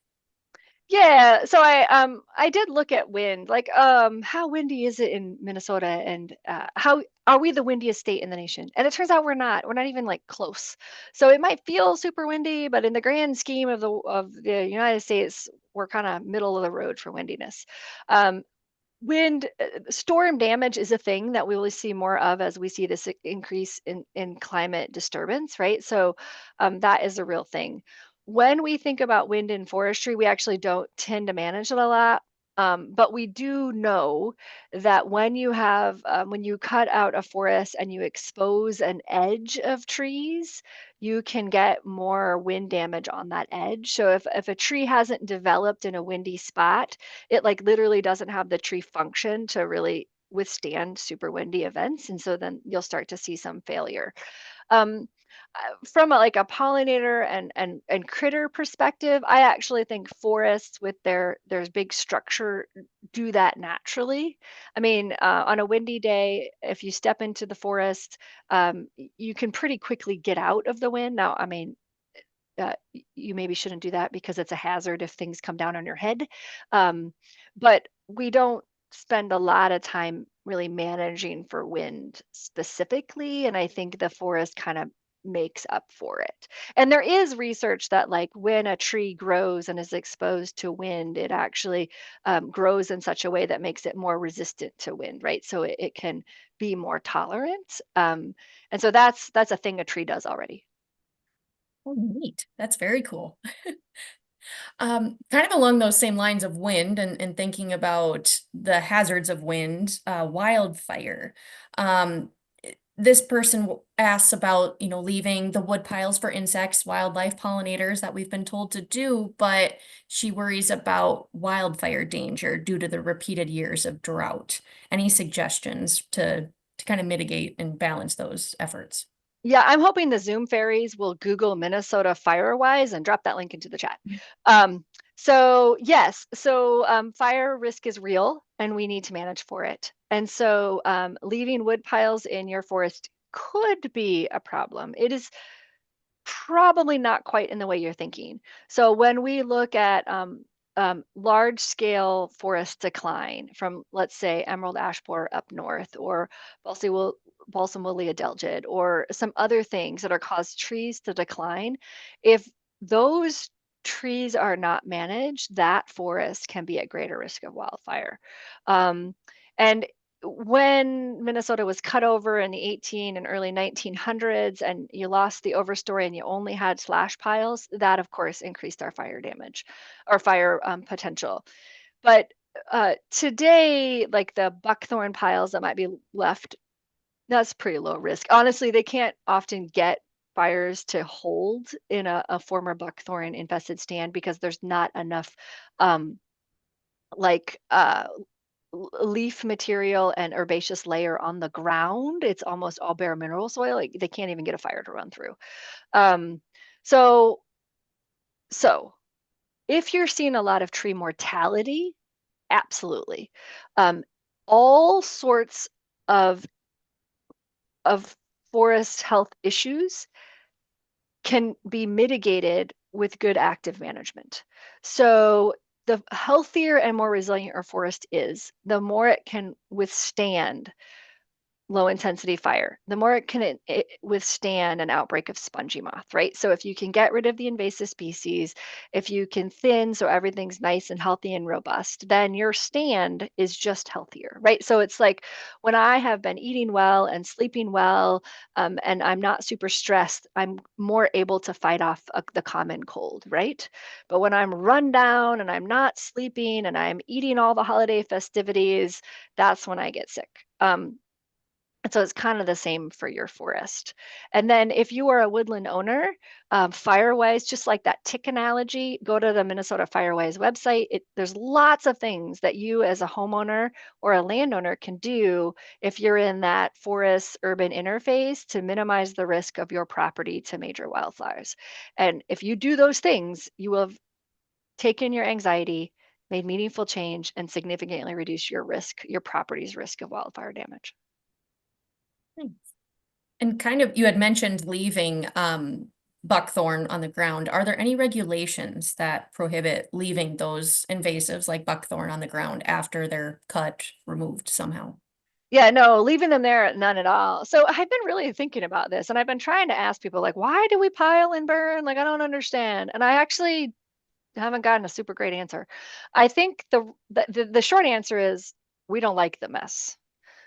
Yeah, so I did look at wind, like how windy is it in Minnesota, and how are we the windiest state in the nation? And it turns out we're not. We're not even like close. So it might feel super windy, but in the grand scheme of the United States, we're kind of middle of the road for windiness. Wind storm damage is a thing that we will see more of as we see this increase in climate disturbance, right? So that is a real thing. When we think about wind in forestry, we actually don't tend to manage it a lot. But we do know that when you cut out a forest and you expose an edge of trees, you can get more wind damage on that edge. So if a tree hasn't developed in a windy spot, it like literally doesn't have the tree function to really withstand super windy events. And so then you'll start to see some failure. Um, from like a pollinator and critter perspective, I actually think forests with there's big structure do that naturally. I mean, on a windy day, if you step into the forest, you can pretty quickly get out of the wind. Now, I mean, you maybe shouldn't do that because it's a hazard if things come down on your head. Um, but we don't spend a lot of time really managing for wind specifically. And I think the forest kind of makes up for it. And there is research that, like, when a tree grows and is exposed to wind, it actually grows in such a way that makes it more resistant to wind, right? So it can be more tolerant. And so that's a thing a tree does already. Oh, neat. That's very cool. Kind of along those same lines of wind and thinking about the hazards of wind, wildfire. Um, this person asks about, leaving the wood piles for insects, wildlife, pollinators that we've been told to do, but she worries about wildfire danger due to the repeated years of drought. Any suggestions to kind of mitigate and balance those efforts? Yeah, I'm hoping the Zoom fairies will Google Minnesota Firewise and drop that link into the chat. Um, so yes, fire risk is real and we need to manage for it. And so leaving wood piles in your forest could be a problem. It is probably not quite in the way you're thinking. So when we look at large scale forest decline from, let's say, emerald ash borer up north, or balsam woolly adelgid, or some other things that are caused trees to decline, if those trees are not managed, that forest can be at greater risk of wildfire. And when Minnesota was cut over in the 18 and early 1900s, and you lost the overstory and you only had slash piles, that of course increased our fire damage or fire potential. But today, like the buckthorn piles that might be left, that's pretty low risk. Honestly, they can't often get fires to hold in a former buckthorn infested stand because there's not enough um, like leaf material and herbaceous layer on the ground. It's almost all bare mineral soil. Like, they can't even get a fire to run through. Um, so, so if you're seeing a lot of tree mortality, absolutely. All sorts of forest health issues can be mitigated with good active management. So the healthier and more resilient your forest is, the more it can withstand low intensity fire, the more it can withstand an outbreak of spongy moth, right? So if you can get rid of the invasive species, if you can thin so everything's nice and healthy and robust, then your stand is just healthier, right? So it's like when I have been eating well and sleeping well, and I'm not super stressed, I'm more able to fight off the common cold, right? But when I'm run down and I'm not sleeping and I'm eating all the holiday festivities, that's when I get sick. And so it's kind of the same for your forest. And then if you are a woodland owner, Firewise, just like that tick analogy, go to the Minnesota Firewise website. There's lots of things that you as a homeowner or a landowner can do if you're in that forest-urban interface to minimize the risk of your property to major wildfires. And if you do those things, you will have taken your anxiety, made meaningful change, and significantly reduced your risk, your property's risk of wildfire damage. Thanks. And kind of, you had mentioned leaving buckthorn on the ground. Are there any regulations that prohibit leaving those invasives like buckthorn on the ground after they're cut, removed somehow? Yeah, no, leaving them there, none at all. So I've been really thinking about this, and I've been trying to ask people, like, why do we pile and burn? Like, I don't understand. And I actually haven't gotten a super great answer. I think the short answer is we don't like the mess.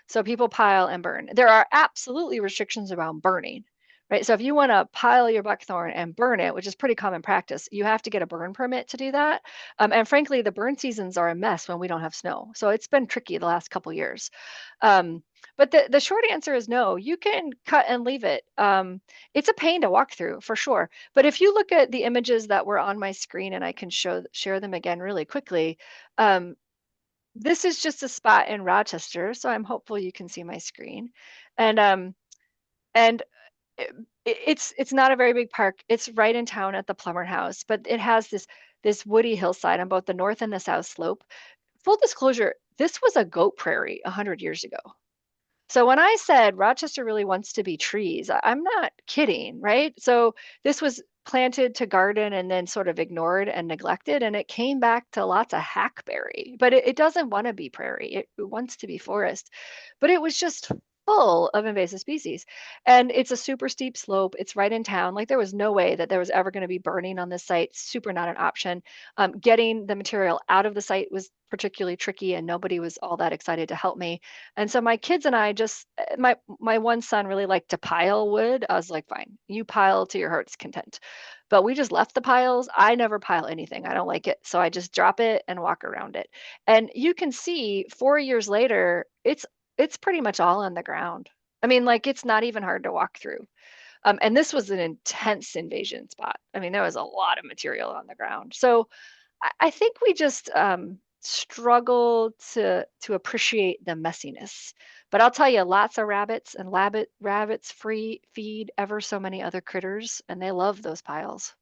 So people pile and burn. There are absolutely restrictions around burning, right? So if you want to pile your buckthorn and burn it, which is pretty common practice, you have to get a burn permit to do that. And frankly, the burn seasons are a mess when we don't have snow. So it's been tricky the last couple years. But the short answer is no, you can cut and leave it. It's a pain to walk through for sure. But if you look at the images that were on my screen, and I can share them again really quickly, this is just a spot in Rochester, so I'm hopeful you can see my screen. And it, it's not a very big park. It's right in town at the Plummer House, but it has this woody hillside on both the north and the south slope. Full disclosure, this was a goat prairie 100 years ago. So when I said Rochester really wants to be trees, I'm not kidding, right? So this was planted to garden and then sort of ignored and neglected, and it came back to lots of hackberry, but it doesn't want to be prairie. It wants to be forest, but it was just full of invasive species. And it's a super steep slope. It's right in town. Like there was no way that there was ever going to be burning on this site. Super not an option. Getting the material out of the site was particularly tricky, and nobody was all that excited to help me. And so my kids and I just my one son really liked to pile wood. I was like, fine, you pile to your heart's content. But we just left the piles. I never pile anything. I don't like it. So I just drop it and walk around it. And you can see 4 years later, it's pretty much all on the ground. I mean, like it's not even hard to walk through. And this was an intense invasion spot. I mean, there was a lot of material on the ground. So I think we just struggle to appreciate the messiness. But I'll tell you, lots of rabbits and rabbits feed ever so many other critters, and they love those piles.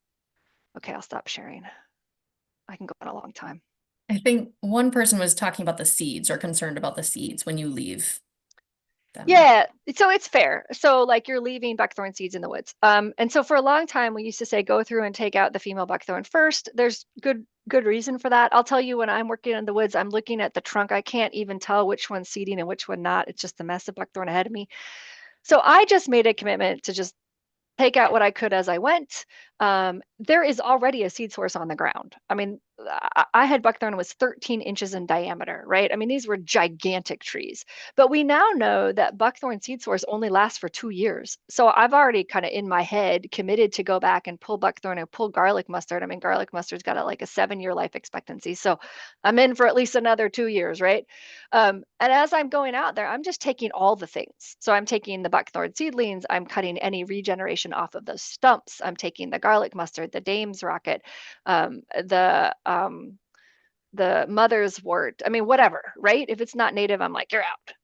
Okay, I'll stop sharing. I can go on a long time. I think one person was talking about the seeds or concerned about the seeds when you leave them. Yeah, so it's fair. So like you're leaving buckthorn seeds in the woods. And so for a long time we used to say go through and take out the female buckthorn first. There's good reason for that. I'll tell you, when I'm working in the woods, I'm looking at the trunk. I can't even tell which one's seeding and which one not. It's just a mess of buckthorn ahead of me. So I just made a commitment to just take out what I could as I went. There is already a seed source on the ground. I mean, I had buckthorn was 13 inches in diameter, right? I mean, these were gigantic trees. But we now know that buckthorn seed source only lasts for 2 years. So I've already kind of in my head committed to go back and pull buckthorn and pull garlic mustard. I mean, garlic mustard's got like a 7-year life expectancy. So I'm in for at least another 2 years, right? And as I'm going out there, I'm just taking all the things. So I'm taking the buckthorn seedlings, I'm cutting any regeneration off of those stumps, I'm taking the garlic mustard, the dame's rocket, um, the um, the mother's wort. I mean, whatever, right? If it's not native, I'm like, you're out.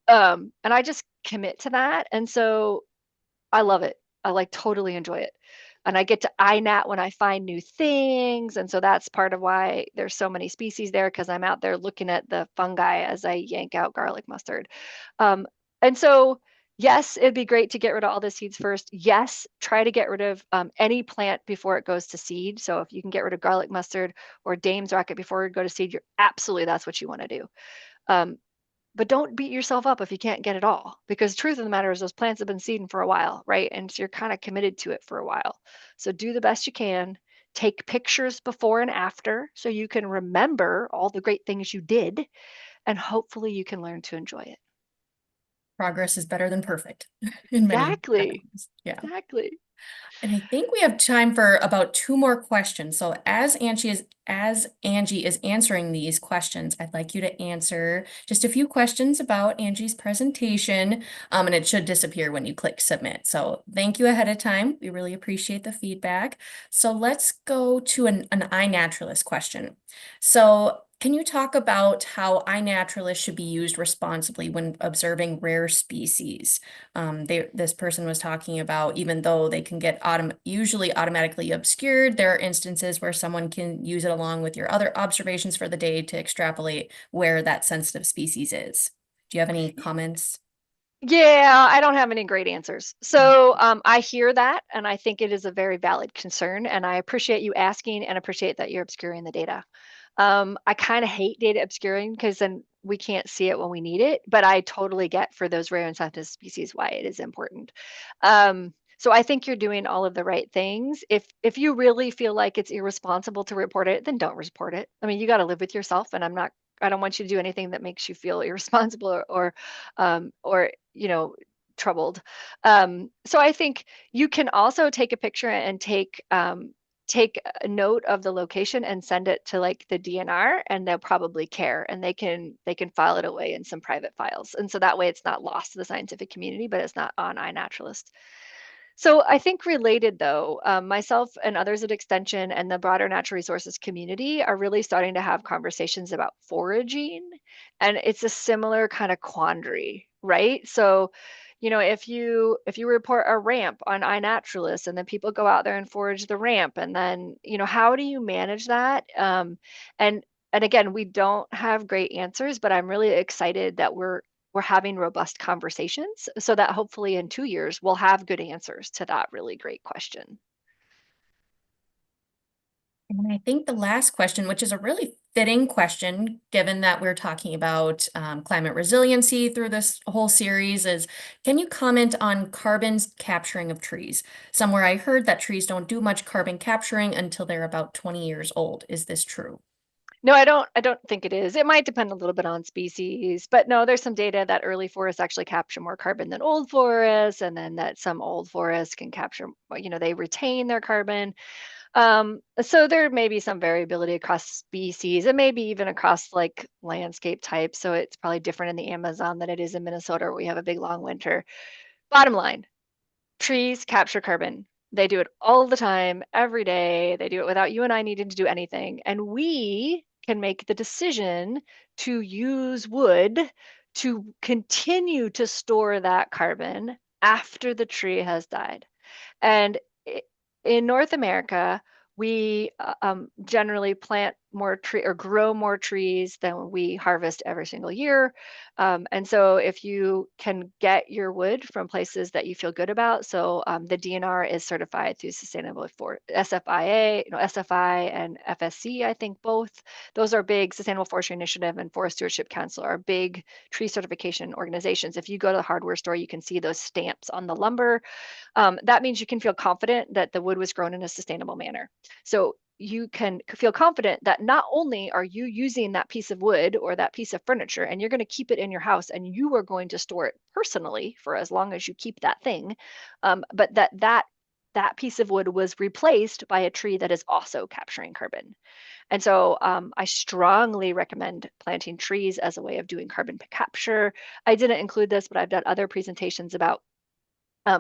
And I just commit to that. And so I love it. I like totally enjoy it. And I get to INAT when I find new things. And so that's part of why there's so many species there, because I'm out there looking at the fungi as I yank out garlic mustard. And so, yes, it'd be great to get rid of all the seeds first. Yes, try to get rid of any plant before it goes to seed. So if you can get rid of garlic mustard or dame's rocket before it go to seed, that's what you want to do. But don't beat yourself up if you can't get it all, because truth of the matter is those plants have been seeding for a while, right? And so you're kind of committed to it for a while. So do the best you can. Take pictures before and after so you can remember all the great things you did, and hopefully you can learn to enjoy it. Progress is better than perfect in many Exactly. times. Yeah. Exactly. And I think we have time for about 2 more questions. So as Angie is answering these questions, I'd like you to answer just a few questions about Angie's presentation, and it should disappear when you click submit. So thank you ahead of time. We really appreciate the feedback. So let's go to an iNaturalist question. So can you talk about how iNaturalists should be used responsibly when observing rare species? This person was talking about, even though they can get usually automatically obscured, there are instances where someone can use it along with your other observations for the day to extrapolate where that sensitive species is. Do you have any comments? Yeah, I don't have any great answers. So I hear that, and I think it is a very valid concern, and I appreciate you asking and appreciate that you're obscuring the data. I kind of hate data obscuring because then we can't see it when we need it, but I totally get for those rare and sensitive species why it is important. So I think you're doing all of the right things. If you really feel like it's irresponsible to report it, then don't report it. I mean, you got to live with yourself, and I don't want you to do anything that makes you feel irresponsible or troubled. So I think you can also take a picture and take a note of the location and send it to like the DNR, and they'll probably care, and they can file it away in some private files. And so that way it's not lost to the scientific community, but it's not on iNaturalist. So I think related though, myself and others at Extension and the broader natural resources community are really starting to have conversations about foraging. And it's a similar kind of quandary, right? So, if you report a ramp on iNaturalist and then people go out there and forage the ramp, and then, how do you manage that? And and again, we don't have great answers, but I'm really excited that we're having robust conversations so that hopefully in 2 years we'll have good answers to that really great question. And I think the last question, which is a really fitting question, given that we're talking about climate resiliency through this whole series, is can you comment on carbon's capturing of trees? Somewhere I heard that trees don't do much carbon capturing until they're about 20 years old. Is this true? No, I don't think it is. It might depend a little bit on species, but no, there's some data that early forests actually capture more carbon than old forests, and then that some old forests can capture, they retain their carbon. So there may be some variability across species and maybe even across like landscape types. So it's probably different in the Amazon than it is in Minnesota, where we have a big long winter. Bottom line, trees capture carbon. They do it all the time, every day. They do it without you and I needing to do anything. And we can make the decision to use wood to continue to store that carbon after the tree has died. And in North America, we generally plant more tree or grow more trees than we harvest every single year. And so if you can get your wood from places that you feel good about, so the DNR is certified through Sustainable for SFIA, SFI and FSC, I think both. Those are big. Sustainable Forestry Initiative and Forest Stewardship Council are big tree certification organizations. If you go to the hardware store, you can see those stamps on the lumber. That means you can feel confident that the wood was grown in a sustainable manner. So you can feel confident that not only are you using that piece of wood or that piece of furniture and you're going to keep it in your house and you are going to store it personally for as long as you keep that thing, but that piece of wood was replaced by a tree that is also capturing carbon. And so I strongly recommend planting trees as a way of doing carbon capture. I didn't include this, but I've done other presentations about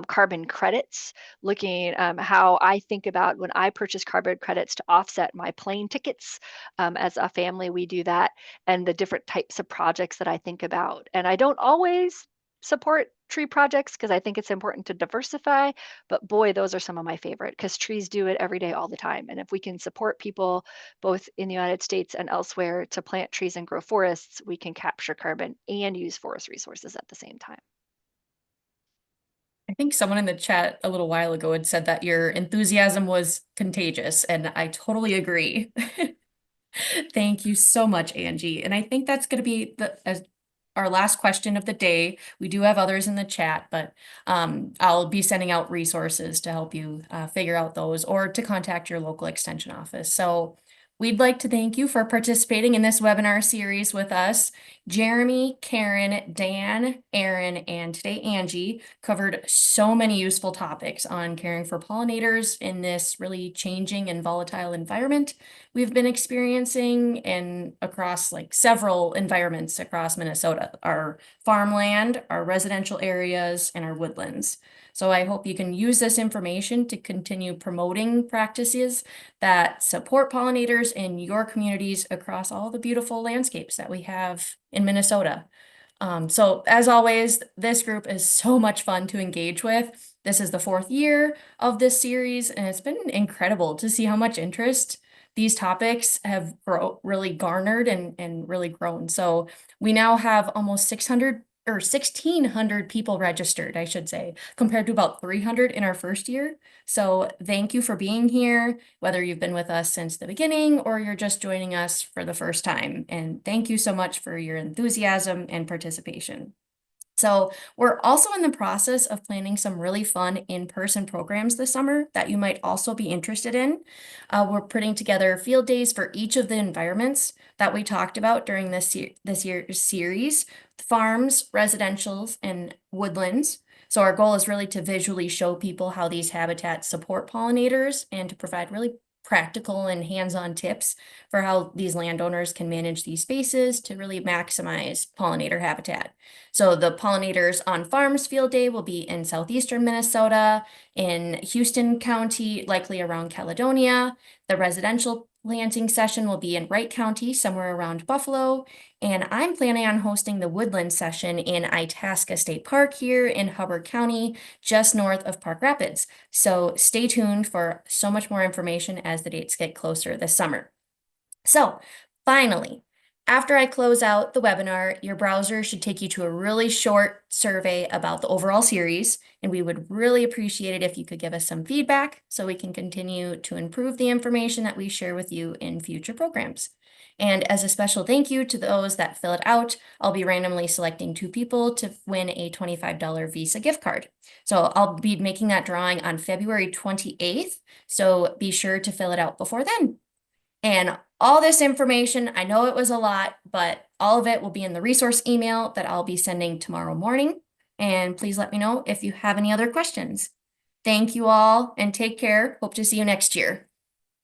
carbon credits, looking how I think about when I purchase carbon credits to offset my plane tickets. As a family, we do that, and the different types of projects that I think about. And I don't always support tree projects because I think it's important to diversify, but boy, those are some of my favorite because trees do it every day, all the time. And if we can support people both in the United States and elsewhere to plant trees and grow forests, we can capture carbon and use forest resources at the same time. I think someone in the chat a little while ago had said that your enthusiasm was contagious, and I totally agree. Thank you so much, Angie. And I think that's going to be our last question of the day. We do have others in the chat, but I'll be sending out resources to help you figure out those or to contact your local extension office. So we'd like to thank you for participating in this webinar series with us. Jeremy, Karen, Dan, Aaron, and today Angie covered so many useful topics on caring for pollinators in this really changing and volatile environment we've been experiencing and across like several environments across Minnesota, our farmland, our residential areas, and our woodlands. So I hope you can use this information to continue promoting practices that support pollinators in your communities across all the beautiful landscapes that we have in Minnesota. So as always, this group is so much fun to engage with. This is the 4th year of this series, and it's been incredible to see how much interest these topics have really garnered and really grown. So we now have almost 600 or 1,600 people registered, I should say, compared to about 300 in our first year. So thank you for being here, whether you've been with us since the beginning or you're just joining us for the first time. And thank you so much for your enthusiasm and participation. So we're also in the process of planning some really fun in-person programs this summer that you might also be interested in. We're putting together field days for each of the environments that we talked about during this year's series: farms, residentials, and woodlands. So our goal is really to visually show people how these habitats support pollinators and to provide really practical and hands-on tips for how these landowners can manage these spaces to really maximize pollinator habitat. So the Pollinators on Farms Field Day will be in southeastern Minnesota, in Houston County, likely around Caledonia. The residential planting session will be in Wright County, somewhere around Buffalo. And I'm planning on hosting the Woodland session in Itasca State Park here in Hubbard County, just north of Park Rapids. So stay tuned for so much more information as the dates get closer this summer. So finally, after I close out the webinar, your browser should take you to a really short survey about the overall series, and we would really appreciate it if you could give us some feedback so we can continue to improve the information that we share with you in future programs. And as a special thank you to those that fill it out, I'll be randomly selecting 2 people to win a $25 Visa gift card. So I'll be making that drawing on February 28th, so be sure to fill it out before then. And all this information, I know it was a lot, but all of it will be in the resource email that I'll be sending tomorrow morning. And please let me know if you have any other questions. Thank you all and take care. Hope to see you next year.